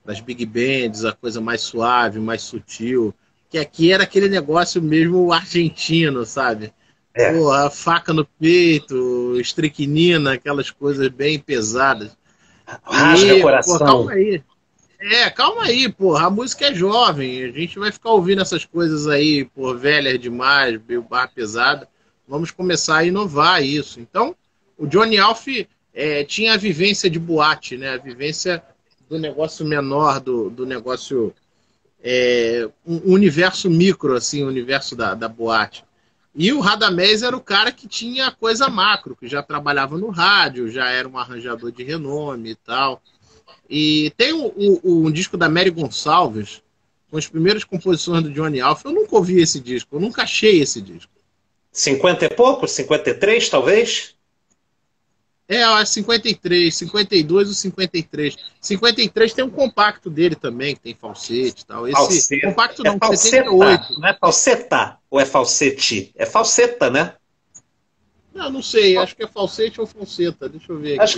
das big bands, a coisa mais suave, mais sutil, que aqui era aquele negócio mesmo argentino, sabe? Pô, a faca no peito, estricnina, aquelas coisas bem pesadas. Rasga coração. Pô, calma aí. Calma aí, porra. A música é jovem. A gente vai ficar ouvindo essas coisas aí, pô, velhas demais, meio barra pesada. Vamos começar a inovar isso. Então, o Johnny Alf tinha a vivência de boate, né? A vivência do negócio menor, do negócio... um universo micro, assim, o universo da boate. E o Radamés era o cara que tinha coisa macro, que já trabalhava no rádio, já era um arranjador de renome e tal. E tem um disco da Mary Gonçalves, com as primeiras composições do Johnny Alf. Eu nunca ouvi esse disco, eu nunca achei esse disco. 50 e pouco? 53, talvez? É 53, 52 ou 53. 53 tem um compacto dele também, que tem falsete e tal. Esse falseta. Compacto não, falseta, 78. Não é falseta ou é falsete? É falseta, né? Não sei, acho que é falsete ou falseta, deixa eu ver aqui. Acho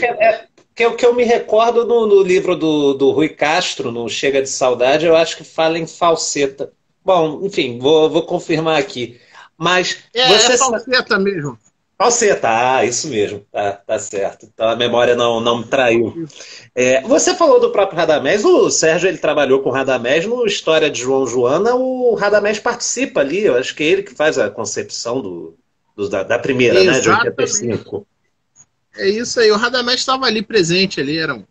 que é o que eu me recordo no livro do Rui Castro, no Chega de Saudade, eu acho que fala em falseta. Bom, enfim, vou confirmar aqui. Mas é falseta mesmo. Falseta, isso mesmo, tá certo. Então a memória não me traiu. Você falou do próprio Radamés, o Sérgio ele trabalhou com o Radamés no História de João Joana, o Radamés participa ali, eu acho que é ele que faz a concepção da primeira, né, de 85. É isso aí, o Radamés estava ali presente, ali era um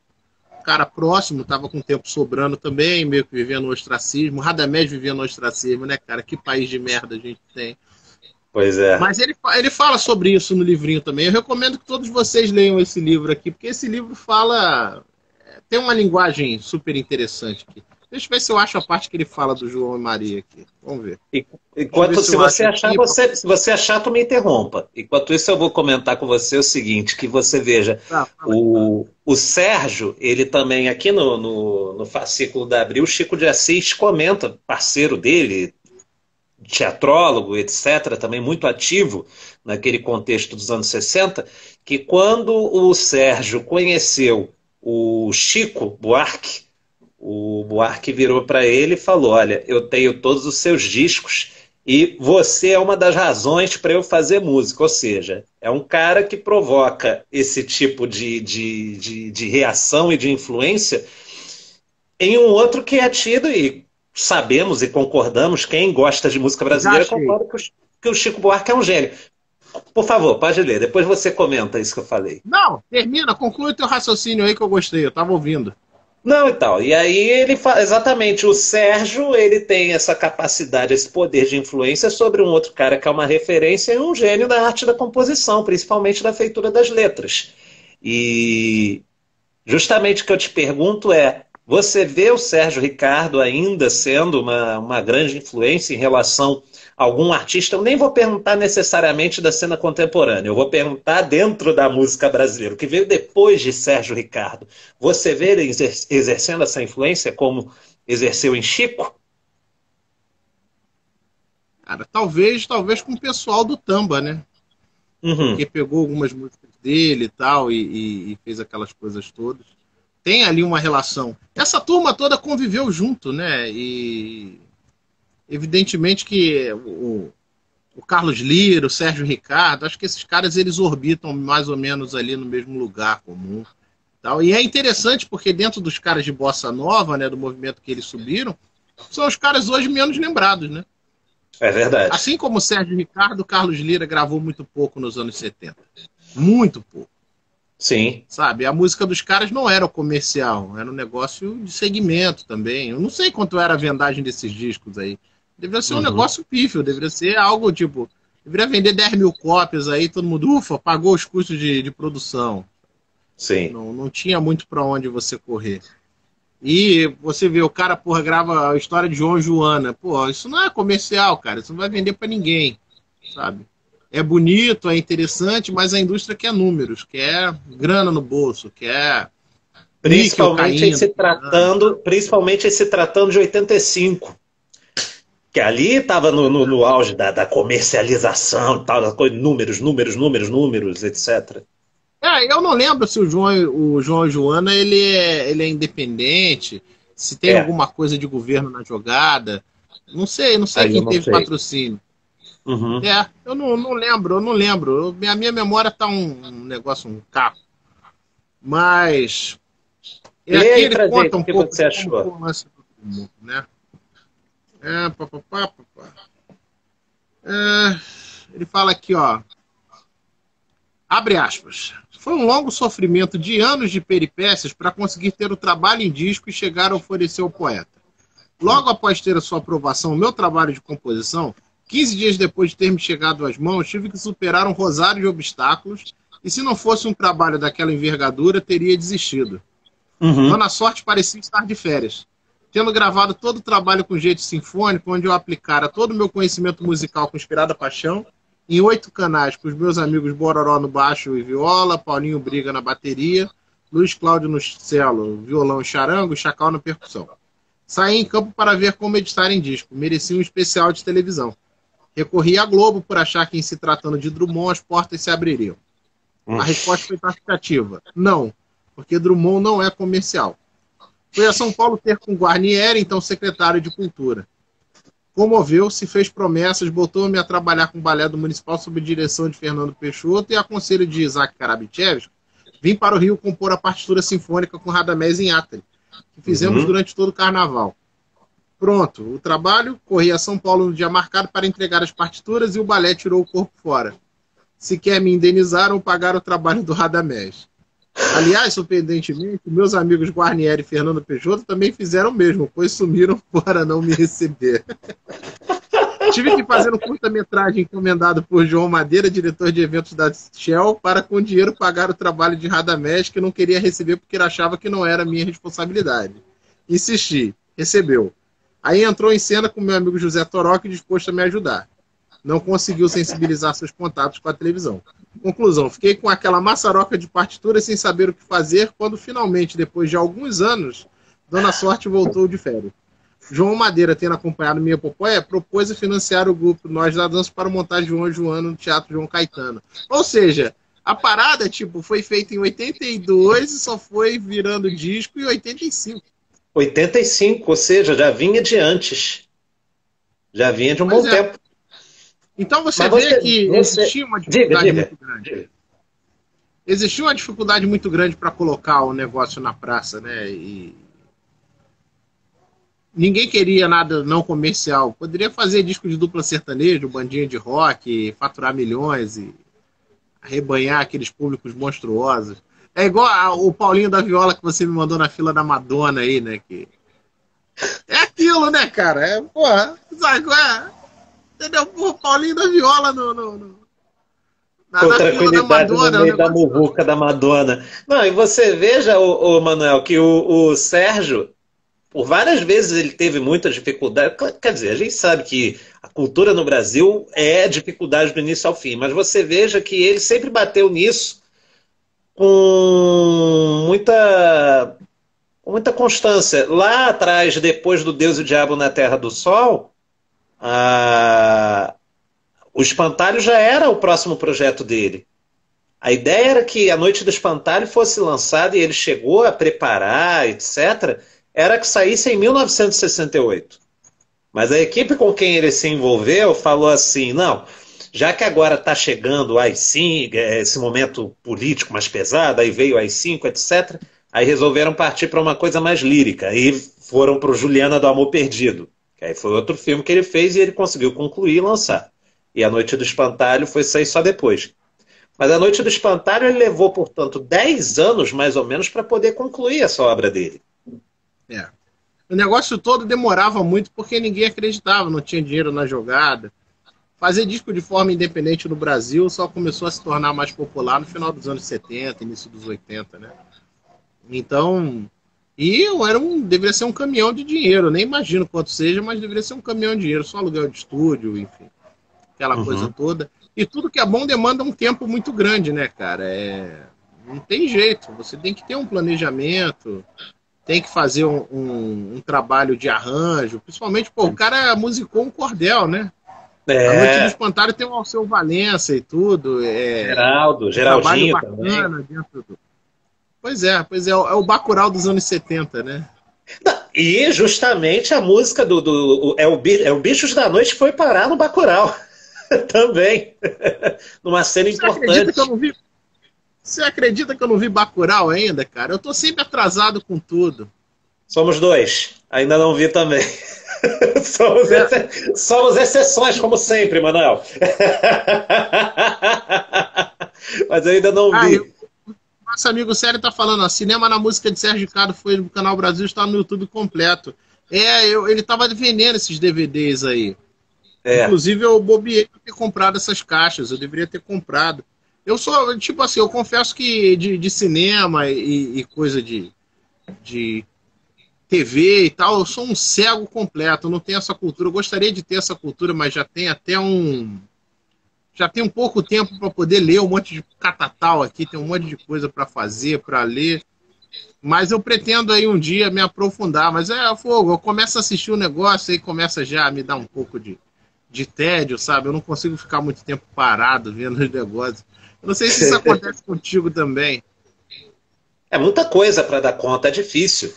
cara próximo, estava com o tempo sobrando também, meio que vivendo no ostracismo. O Radamés vivia no ostracismo, né, cara? Que país de merda a gente tem. Pois é. Mas ele fala sobre isso no livrinho também. Eu recomendo que todos vocês leiam esse livro aqui, porque esse livro tem uma linguagem super interessante aqui. Deixa eu ver se eu acho a parte que ele fala do João e Maria aqui. Vamos ver. Enquanto se você achar, tu me interrompa. Enquanto isso, eu vou comentar com você o seguinte, que você veja, o Sérgio, ele também, aqui no fascículo da Abril, o Chico de Assis comenta, parceiro dele, teatrólogo, etc., também muito ativo naquele contexto dos anos 60, que quando o Sérgio conheceu o Chico Buarque, o Buarque virou para ele e falou: olha, eu tenho todos os seus discos e você é uma das razões para eu fazer música. Ou seja, é um cara que provoca esse tipo de reação e de influência em um outro que é tido, e sabemos e concordamos, quem gosta de música brasileira concorda que o Chico Buarque é um gênio. Por favor, pode ler, depois você comenta isso que eu falei. Não, termina, conclui o teu raciocínio aí que eu gostei, eu estava ouvindo. Não, e tal. E aí ele fala, exatamente, o Sérgio, ele tem essa capacidade, esse poder de influência sobre um outro cara que é uma referência e um gênio da arte da composição, principalmente da feitura das letras. E justamente o que eu te pergunto é, você vê o Sérgio Ricardo ainda sendo uma grande influência em relação a algum artista? Eu nem vou perguntar necessariamente da cena contemporânea, eu vou perguntar dentro da música brasileira, o que veio depois de Sérgio Ricardo. Você vê ele exercendo essa influência como exerceu em Chico? Cara, talvez com o pessoal do Tamba, né? Uhum. Porque pegou algumas músicas dele e tal, e fez aquelas coisas todas. Tem ali uma relação. Essa turma toda conviveu junto, né? E evidentemente que o Carlos Lira, o Sérgio Ricardo, acho que esses caras eles orbitam mais ou menos ali no mesmo lugar comum. Tal. E é interessante porque dentro dos caras de bossa nova, né, do movimento que eles subiram, são os caras hoje menos lembrados, né? É verdade. Assim como o Sérgio Ricardo, o Carlos Lira gravou muito pouco nos anos 70. Muito pouco. Sim. Sabe, a música dos caras não era comercial, era um negócio de segmento também. Eu não sei quanto era a vendagem desses discos aí. Deveria ser um negócio pífio, deveria ser algo tipo... Deveria vender 10 mil cópias aí, todo mundo, ufa, pagou os custos de produção. Sim. Não tinha muito para onde você correr. E você vê, o cara, porra, grava a história de João Joana. Pô, isso não é comercial, cara, isso não vai vender para ninguém, sabe? É bonito, é interessante, mas a indústria quer números, quer grana no bolso, quer... Principalmente se tratando de 85. Que ali estava no auge da comercialização, tal, números, etc. Eu não lembro se o João e Joana ele é independente. se tem alguma coisa de governo na jogada. Não sei quem teve patrocínio. Uhum. Eu não lembro. A minha memória tá um negócio, um caco. Mas... E aqui ele conta um pouco que você achou. Né? Ele fala aqui, ó. Abre aspas. Foi um longo sofrimento de anos de peripécias para conseguir ter o trabalho em disco e chegar a oferecer ao poeta. Logo após ter a sua aprovação, o meu trabalho de composição, 15 dias depois de ter me chegado às mãos, tive que superar um rosário de obstáculos e, se não fosse um trabalho daquela envergadura, teria desistido. Uhum. Dona Sorte parecia estar de férias. Tendo gravado todo o trabalho com jeito sinfônico, onde eu aplicara todo o meu conhecimento musical com inspirada paixão, em 8 canais, com os meus amigos Bororó no baixo e viola, Paulinho Briga na bateria, Luiz Cláudio no cello, violão e charango e Chacal na percussão. Saí em campo para ver como editar em disco. Merecia um especial de televisão. Recorri à Globo por achar que, em se tratando de Drummond, as portas se abririam. A resposta foi taxativa. Não, porque Drummond não é comercial. Fui a São Paulo ter com Guarnieri, então secretário de Cultura. Comoveu-se, fez promessas, botou-me a trabalhar com o Balé do Municipal sob direção de Fernando Peixoto e a conselho de Isaac Karabichevski, vim para o Rio compor a partitura sinfônica com Radamés em Atri, que fizemos durante todo o carnaval. Pronto, o trabalho, corri a São Paulo no dia marcado para entregar as partituras e o balé tirou o corpo fora. Sequer me indenizaram ou pagaram o trabalho do Radamés. Aliás, surpreendentemente, meus amigos Guarnieri e Fernando Peixoto também fizeram o mesmo, pois sumiram para não me receber. Tive que fazer um curta-metragem encomendado por João Madeira, diretor de eventos da Shell, para com dinheiro pagar o trabalho de Radamés, que não queria receber porque ele achava que não era minha responsabilidade. Insisti, recebeu. Aí entrou em cena com meu amigo José Torocchi, disposto a me ajudar. Não conseguiu sensibilizar seus contatos com a televisão. Conclusão, fiquei com aquela maçaroca de partitura sem saber o que fazer, quando finalmente, depois de alguns anos, Dona Sorte voltou de férias. João Madeira, tendo acompanhado minha epopeia, propôs a financiar o grupo Nós da Dança para montar João e Joana no Teatro João Caetano. Ou seja, a parada foi feita em 82 e só foi virando disco em 85. 85, ou seja, já vinha de antes. Já vinha de um bom tempo. Então você vê que existia uma dificuldade muito grande. Existia uma dificuldade muito grande para colocar o negócio na praça, né? E ninguém queria nada não comercial. Poderia fazer disco de dupla sertanejo, bandinha de rock, faturar milhões e arrebanhar aqueles públicos monstruosos. É igual o Paulinho da Viola que você me mandou na fila da Madonna aí, né? Que... É aquilo, né, cara? Porra, sabe qual é? Entendeu? Porra, Paulinho da Viola com tranquilidade no meio da muvuca da Madonna. Não, e você veja, o Manuel, que o Sérgio, por várias vezes ele teve muita dificuldade. Quer dizer, a gente sabe que a cultura no Brasil é dificuldade do início ao fim, mas você veja que ele sempre bateu nisso com muita constância. Lá atrás, depois do Deus e o Diabo na Terra do Sol, o Espantalho já era o próximo projeto dele. A ideia era que a Noite do Espantalho fosse lançada, e ele chegou a preparar, etc., era que saísse em 1968. Mas a equipe com quem ele se envolveu falou assim, não, já que agora está chegando o AI-5, esse momento político mais pesado, aí veio o AI-5, etc., aí resolveram partir para uma coisa mais lírica, e foram para o Juliana do Amor Perdido, que aí foi outro filme que ele fez e ele conseguiu concluir e lançar. E A Noite do Espantalho foi sair só depois. Mas A Noite do Espantalho ele levou, portanto, 10 anos, mais ou menos, para poder concluir essa obra dele. O negócio todo demorava muito porque ninguém acreditava, não tinha dinheiro na jogada. Fazer disco de forma independente no Brasil só começou a se tornar mais popular no final dos anos 70, início dos 80, né? Então, deveria ser um caminhão de dinheiro, nem imagino quanto seja, mas deveria ser um caminhão de dinheiro, só aluguel de estúdio, enfim, aquela coisa toda. E tudo que é bom demanda um tempo muito grande, né, cara? Não tem jeito, você tem que ter um planejamento, tem que fazer um trabalho de arranjo, principalmente, o cara musicou um cordel, né? A Noite do Espantalho tem o Alceu Valença e tudo. Geraldinho bacana também. Pois é o Bacurau dos anos 70, né? E justamente a música é o Bichos da Noite que foi parar no Bacurau também, numa cena importante. Você acredita que eu não vi Bacurau ainda, cara? Eu tô sempre atrasado com tudo. Somos dois, ainda não vi também. Somos exceções, como sempre, Manuel. Mas eu ainda não vi. Nosso amigo Sério tá falando, ó, Cinema na Música de Sérgio Ricardo foi no Canal Brasil, está no YouTube completo. Ele tava vendendo esses DVDs aí. Inclusive eu bobiei pra ter comprado essas caixas, eu deveria ter comprado. Eu sou, tipo assim, eu confesso que de cinema e coisa de TV e tal, eu sou um cego completo, eu não tenho essa cultura. Eu gostaria de ter essa cultura, mas já tem um pouco tempo para poder ler um monte de catatal aqui, tem um monte de coisa para fazer, para ler. Mas eu pretendo aí um dia me aprofundar. Mas fogo, eu começo a assistir o negócio e começa já a me dar um pouco de tédio, sabe? Eu não consigo ficar muito tempo parado vendo os negócios. Eu não sei se isso acontece contigo também. É muita coisa para dar conta, é difícil.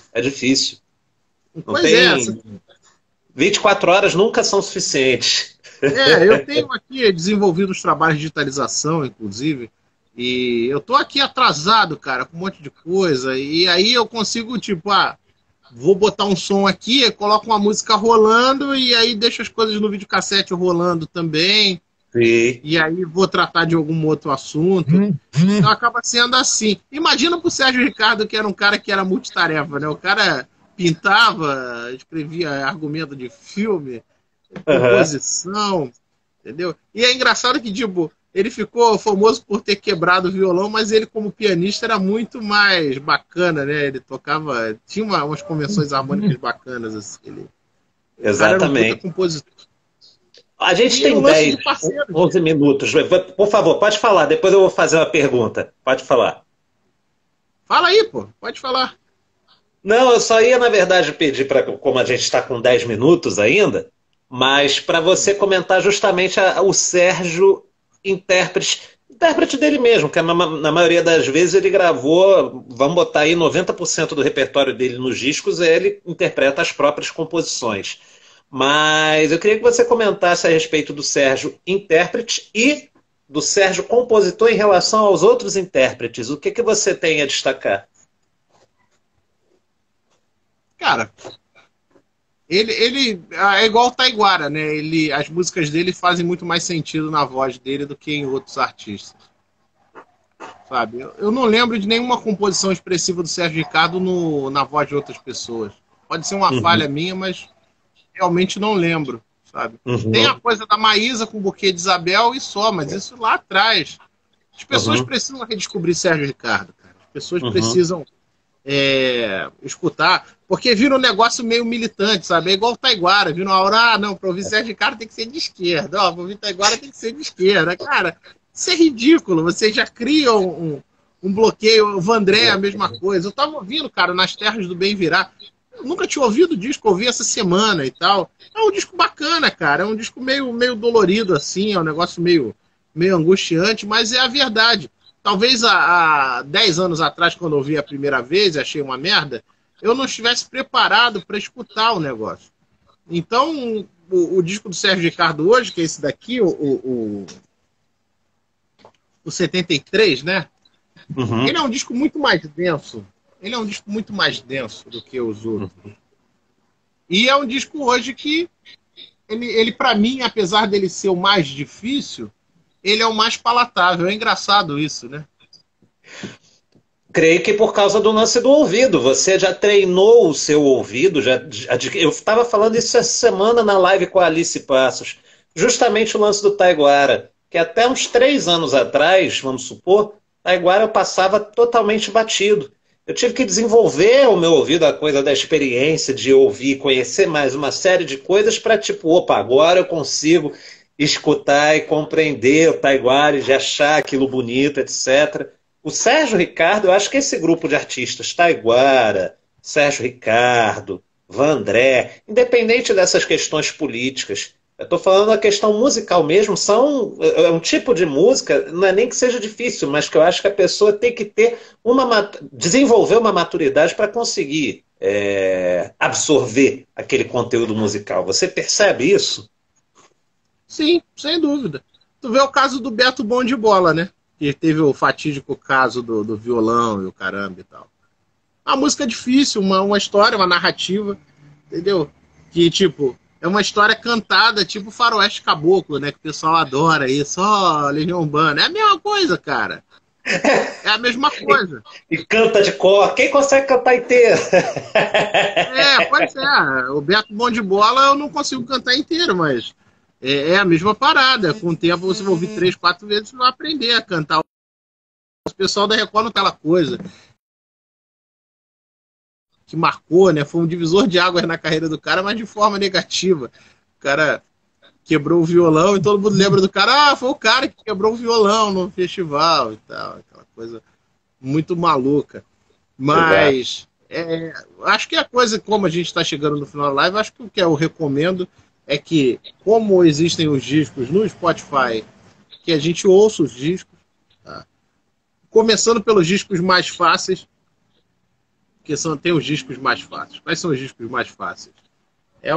Pois tem... 24 horas nunca são suficientes. Eu tenho aqui desenvolvido os trabalhos de digitalização, inclusive, e eu tô aqui atrasado, cara, com um monte de coisa, e aí eu consigo, tipo, vou botar um som aqui, coloco uma música rolando, e aí deixo as coisas no videocassete rolando também. Sim. E aí vou tratar de algum outro assunto. Então acaba sendo assim. Imagina pro Sérgio Ricardo, que era um cara que era multitarefa, né? O cara pintava, escrevia argumento de filme, composição, entendeu? E é engraçado que, tipo, ele ficou famoso por ter quebrado o violão, mas ele, como pianista, era muito mais bacana, né? Ele tocava... Tinha umas convenções harmônicas bacanas, assim. Exatamente. Era um puta compositor. A gente tem 10, 11 minutos. Por favor, pode falar. Depois eu vou fazer uma pergunta. Pode falar. Fala aí, pô. Pode falar. Não, eu só ia, na verdade, pedir, como a gente está com 10 minutos ainda, mas para você comentar justamente o Sérgio intérprete dele mesmo, que na maioria das vezes ele gravou, vamos botar aí 90% do repertório dele nos discos, ele interpreta as próprias composições. Mas eu queria que você comentasse a respeito do Sérgio intérprete e do Sérgio compositor em relação aos outros intérpretes. O que você tem a destacar? Cara, ele é igual o Taiguara, né? As músicas dele fazem muito mais sentido na voz dele do que em outros artistas. Sabe? Eu não lembro de nenhuma composição expressiva do Sérgio Ricardo na voz de outras pessoas. Pode ser uma falha minha, mas realmente não lembro, sabe? Tem a coisa da Maísa com o Buquê de Isabel e só, mas isso lá atrás. As pessoas precisam redescobrir Sérgio Ricardo, cara. As pessoas precisam escutar, porque vira um negócio meio militante, sabe? É igual o Taiguara, vira uma hora, não, para ouvir Sérgio Ricardo tem que ser de esquerda, para ouvir Taiguara tem que ser de esquerda. Cara, isso é ridículo, você já cria um bloqueio. O Vandré é a mesma coisa. Eu tava ouvindo, cara, Nas Terras do Bem Virá. Eu nunca tinha ouvido o disco, ouvi essa semana e tal. É um disco bacana, cara. É um disco meio dolorido, assim. É um negócio meio angustiante, mas é a verdade. Talvez há 10 anos atrás, quando eu ouvi a primeira vez e achei uma merda, eu não estivesse preparado para escutar o negócio. Então, o disco do Sérgio Ricardo hoje, que é esse daqui, o 73, né? Ele é um disco muito mais denso. Ele é um disco muito mais denso do que os outros. E é um disco hoje que, ele para mim, apesar dele ser o mais difícil, ele é o mais palatável. É engraçado isso, né? Creio que por causa do lance do ouvido. Você já treinou o seu ouvido. Eu estava falando isso essa semana na live com a Alice Passos. Justamente o lance do Taiguara. Que até uns 3 anos atrás, vamos supor, Taiguara eu passava totalmente batido. Eu tive que desenvolver o meu ouvido, a coisa da experiência, de ouvir, conhecer mais uma série de coisas para tipo, opa, agora eu consigo escutar e compreender o Taiguara e de achar aquilo bonito, etc. O Sérgio Ricardo, eu acho que esse grupo de artistas, Taiguara, Sérgio Ricardo, Vandré, independente dessas questões políticas, eu estou falando da questão musical mesmo, é um tipo de música, não é nem que seja difícil, mas que eu acho que a pessoa tem que ter desenvolver uma maturidade para conseguir absorver aquele conteúdo musical. Você percebe isso? Sim, sem dúvida. Tu vê o caso do Beto Bom de Bola, né? Que teve o fatídico caso do violão e o caramba e tal. A música é difícil, uma história, uma narrativa, entendeu? Que, tipo, é uma história cantada, tipo Faroeste Caboclo, né? Que o pessoal adora isso, Legião Urbana. É a mesma coisa, cara. É a mesma coisa. E canta de cor. Quem consegue cantar inteiro? Pois é. O Beto Bom de Bola eu não consigo cantar inteiro, mas é a mesma parada. Com o tempo você vai ouvir 3, 4 vezes e vai aprender a cantar. O pessoal da Record não tá aquela coisa que marcou, né? Foi um divisor de águas na carreira do cara, mas de forma negativa. O cara quebrou o violão e todo mundo lembra do cara. Foi o cara que quebrou o violão no festival e tal. Aquela coisa muito maluca. Mas acho que a coisa, como a gente está chegando no final da live, acho que o que eu recomendo é que, como existem os discos no Spotify, que a gente ouça os discos, tá? Começando pelos discos mais fáceis, porque tem os discos mais fáceis. Quais são os discos mais fáceis? É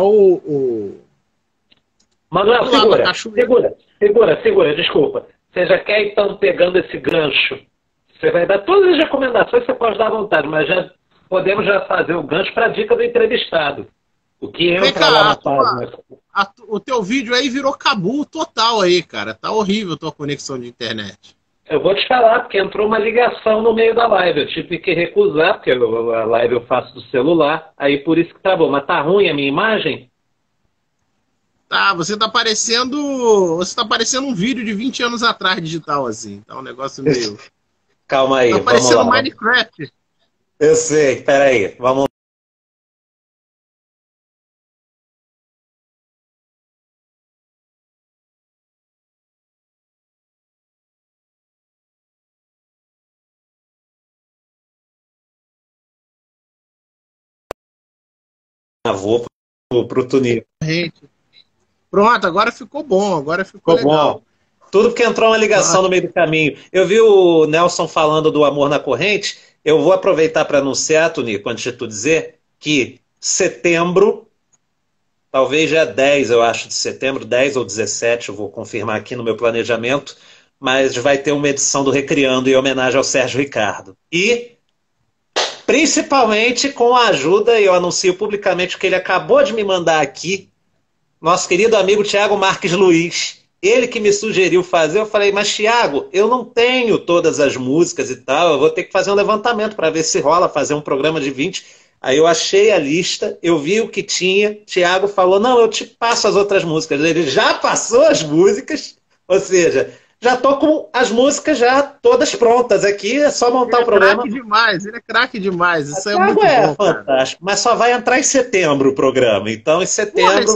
Manuel, segura, desculpa. Você já quer, então, pegando esse gancho, você vai dar todas as recomendações, você pode dar à vontade, mas podemos fazer o gancho para a dica do entrevistado. O que entra lá na página. O teu vídeo aí virou cabul total aí, cara. Tá horrível a tua conexão de internet. Eu vou te falar, porque entrou uma ligação no meio da live. Eu tive que recusar, porque a live eu faço do celular. Aí por isso que tá bom. Mas tá ruim a minha imagem? Tá, você tá parecendo um vídeo de 20 anos atrás digital, assim. Tá um negócio meio... Calma aí, tá parecendo Minecraft. Eu sei, peraí. Vamos vou pro Tunico. Pronto, agora ficou bom, agora ficou legal. Bom. Tudo porque entrou uma ligação no meio do caminho. Eu vi o Nelson falando do Amor na Corrente. Eu vou aproveitar para anunciar, Tunico, antes de tu dizer, que setembro, talvez já 10, eu acho, de setembro, 10 ou 17, eu vou confirmar aqui no meu planejamento, mas vai ter uma edição do Recriando em homenagem ao Sérgio Ricardo. E principalmente com a ajuda, e eu anuncio publicamente que ele acabou de me mandar aqui, nosso querido amigo Thiago Marques Luiz. Ele que me sugeriu fazer, eu falei, mas Thiago, eu não tenho todas as músicas e tal, eu vou ter que fazer um levantamento para ver se rola fazer um programa de 20. Aí eu achei a lista, eu vi o que tinha, Thiago falou, não, eu te passo as outras músicas. Ele já passou as músicas, ou seja... Já tô com as músicas já todas prontas aqui, é só montar o programa. Ele é craque demais, isso é muito bom, fantástico, cara. Mas só vai entrar em setembro o programa, então em setembro...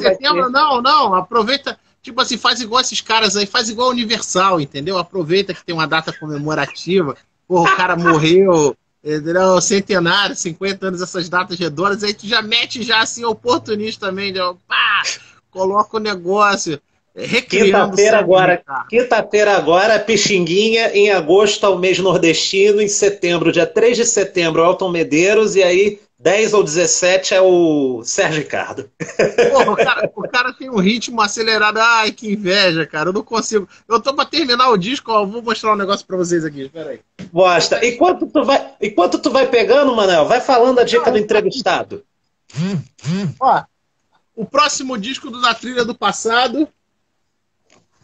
Não, aproveita, tipo assim, faz igual esses caras aí, faz igual a Universal, entendeu? Aproveita que tem uma data comemorativa, porra, o cara morreu, entendeu? Centenário, 50 anos, essas datas redondas, aí tu já mete já assim, oportunista também, pá, coloca o negócio... Quinta-feira agora, Pixinguinha, em agosto ao mês nordestino, em setembro, dia 3 de setembro, Elton Medeiros, e aí 10 ou 17 é o Sérgio Ricardo. Porra, o cara tem um ritmo acelerado, ai que inveja, cara, eu não consigo. Eu tô pra terminar o disco, ó, vou mostrar um negócio pra vocês aqui, espera aí. Bosta, enquanto tu vai pegando, Manel, vai falando a dica do entrevistado. Ó, o próximo disco da Trilha do Passado...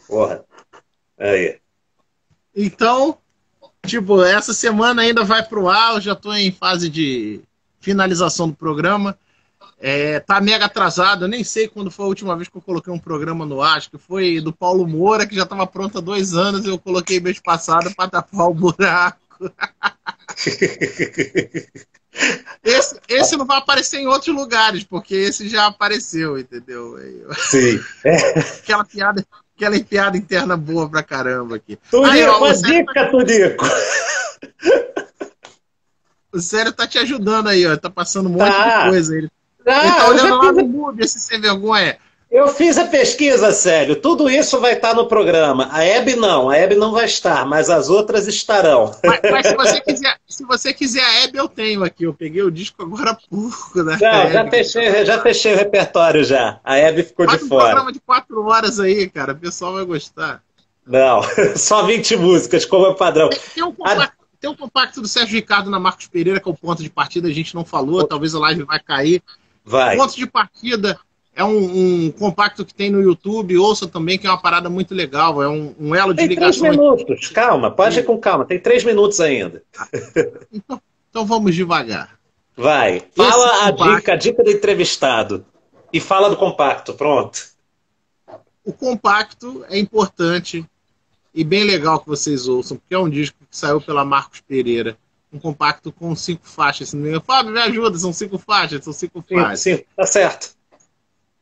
Porra. Aí. Então, tipo, essa semana ainda vai pro ar, eu já tô em fase de finalização do programa. Tá mega atrasado, eu nem sei quando foi a última vez que eu coloquei um programa no ar, acho que foi do Paulo Moura, que já estava pronto há 2 anos, e eu coloquei mês passado para tapar o buraco. Esse não vai aparecer em outros lugares, porque esse já apareceu, entendeu? Sim. Aquela piada interna boa pra caramba aqui. Tunico! O Sério tá te ajudando aí, ó. Tá passando um monte de coisa. Ele tá olhando lá no MUBI, esse sem vergonha. Eu fiz a pesquisa, Célio. Tudo isso vai estar no programa. A Hebe não vai estar, mas as outras estarão. Mas se você quiser a Hebe, eu tenho aqui. Eu peguei o disco agora há pouco. Né? Não, já fechei o repertório já. A Hebe ficou de fora. Faz um programa de 4 horas aí, cara. O pessoal vai gostar. Não, só 20 músicas, como é padrão. Tem um compacto do Sérgio Ricardo na Marcos Pereira, que é o ponto de partida, a gente não falou, talvez a live vai cair. Vai. O ponto de partida é um compacto que tem no YouTube, ouça também, que é uma parada muito legal, é um elo de ligação. Tem 3 minutos, calma, pode ir com calma, tem 3 minutos ainda. Então vamos devagar. Vai, fala a dica do entrevistado e fala do compacto, pronto. O compacto é importante e bem legal que vocês ouçam, porque é um disco que saiu pela Marcos Pereira, um compacto com 5 faixas. Fábio, me ajuda, são 5 faixas, são 5 faixas. Sim, tá certo.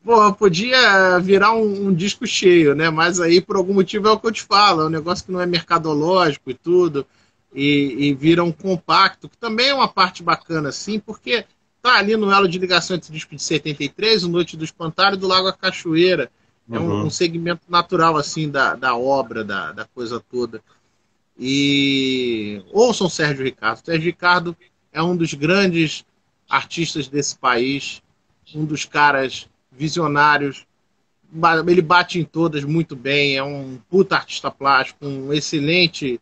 Pô, podia virar um disco cheio, né? Mas aí, por algum motivo, é o que eu te falo. É um negócio que não é mercadológico e tudo. E vira um compacto, que também é uma parte bacana, assim, porque tá ali no elo de ligação entre o disco de 73, o Noite do Espantalho e do Lago à Cachoeira. É um segmento natural, assim, da obra, da coisa toda. E ouçam Sérgio Ricardo. Sérgio Ricardo é um dos grandes artistas desse país, um dos caras visionários, ele bate em todas muito bem, é um puta artista plástico, um excelente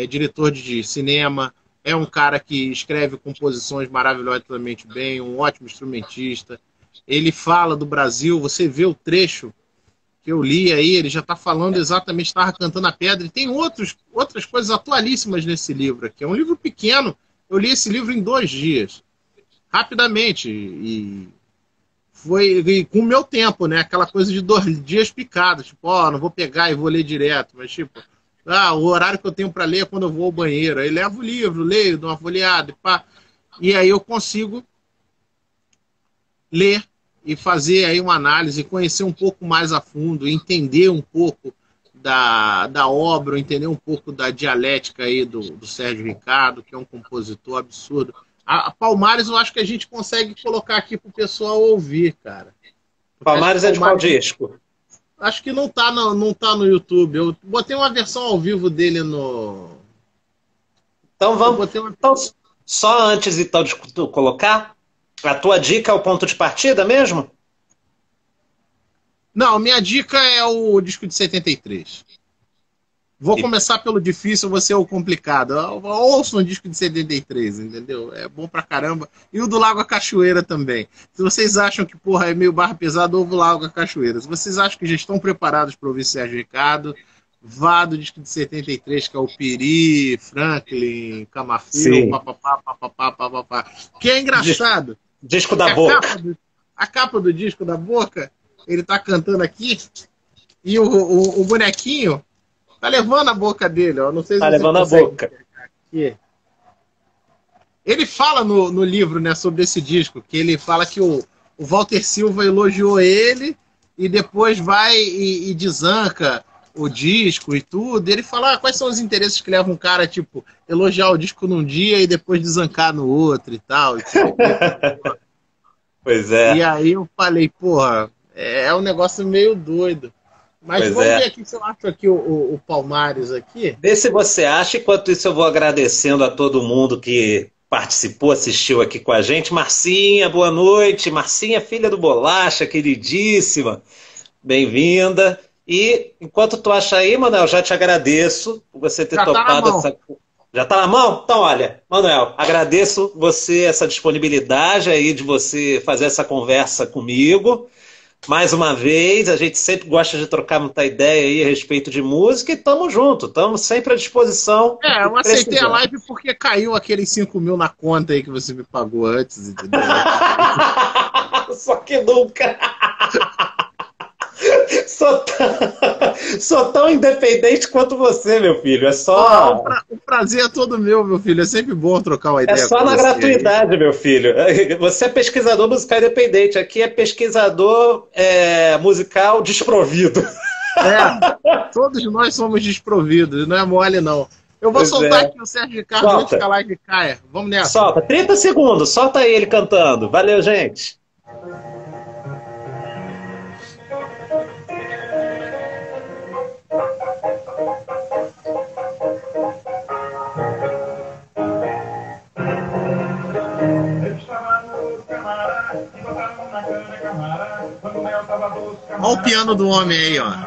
diretor de cinema, é um cara que escreve composições maravilhosamente bem, um ótimo instrumentista. Ele fala do Brasil, você vê o trecho que eu li aí, ele já está falando exatamente, estava cantando a pedra, e tem outras coisas atualíssimas nesse livro aqui. É um livro pequeno, eu li esse livro em 2 dias, rapidamente, e foi com o meu tempo, né? Aquela coisa de 2 dias picados, tipo, não vou pegar e vou ler direto, mas tipo, o horário que eu tenho para ler é quando eu vou ao banheiro, aí levo o livro, leio, dou uma folheada, e aí eu consigo ler e fazer aí uma análise, conhecer um pouco mais a fundo, entender um pouco da obra, entender um pouco da dialética aí do Sérgio Ricardo, que é um compositor absurdo. A Palmares eu acho que a gente consegue colocar aqui pro pessoal ouvir, cara. Palmares é de qual disco? Acho que não tá no YouTube. Eu botei uma versão ao vivo dele no... Então vamos... Então, só antes então de colocar, a tua dica é o ponto de partida mesmo? Não, minha dica é o disco de 73. Vou começar pelo difícil, você é o complicado. Ouça um disco de 73, entendeu? É bom pra caramba. E o do Lago à Cachoeira também. Se vocês acham que, porra, é meio barra pesado, ouve o Lago à Cachoeira. Se vocês acham que já estão preparados para ouvir Sérgio Ricardo, vá do disco de 73, que é o Piri, Franklin, Camafeu, papapá. Que é engraçado. Disco da Boca. A capa do disco da Boca, ele tá cantando aqui, e o bonequinho tá levando a boca dele, ó. Não sei se tá levando a boca. Aqui. Ele fala no livro, né, sobre esse disco, que ele fala que o Walter Silva elogiou ele e depois vai e desanca o disco e tudo. E ele fala, quais são os interesses que levam um cara, tipo, elogiar o disco num dia e depois desancar no outro e tal. Pois é. E aí eu falei, porra, é um negócio meio doido. Mas vamos ver aqui se eu acho aqui o Palmares aqui. Vê se você acha. Enquanto isso eu vou agradecendo a todo mundo que participou, assistiu aqui com a gente. Marcinha, boa noite. Marcinha, filha do Bolacha, queridíssima. Bem-vinda. E enquanto tu acha aí, Manuel, já te agradeço por você ter topado essa... Já tá na mão? Então, olha, Manuel, agradeço você, essa disponibilidade aí de você fazer essa conversa comigo. Mais uma vez, a gente sempre gosta de trocar muita ideia aí a respeito de música e tamo junto, estamos sempre à disposição. Eu aceitei a live porque caiu aqueles 5 mil na conta aí que você me pagou antes, entendeu? Só que nunca... Sou tão independente quanto você, meu filho. É só... O prazer é todo meu, meu filho. É sempre bom trocar uma ideia. É só na gratuidade, meu filho. Você é pesquisador musical independente. Aqui é pesquisador musical desprovido. Todos nós somos desprovidos. Não é mole, não. Eu vou soltar aqui o Sérgio Ricardo antes que a live caia. Vamos nessa. Solta. 30 segundos. Solta ele cantando. Valeu, gente. Olha o piano do homem aí, ó.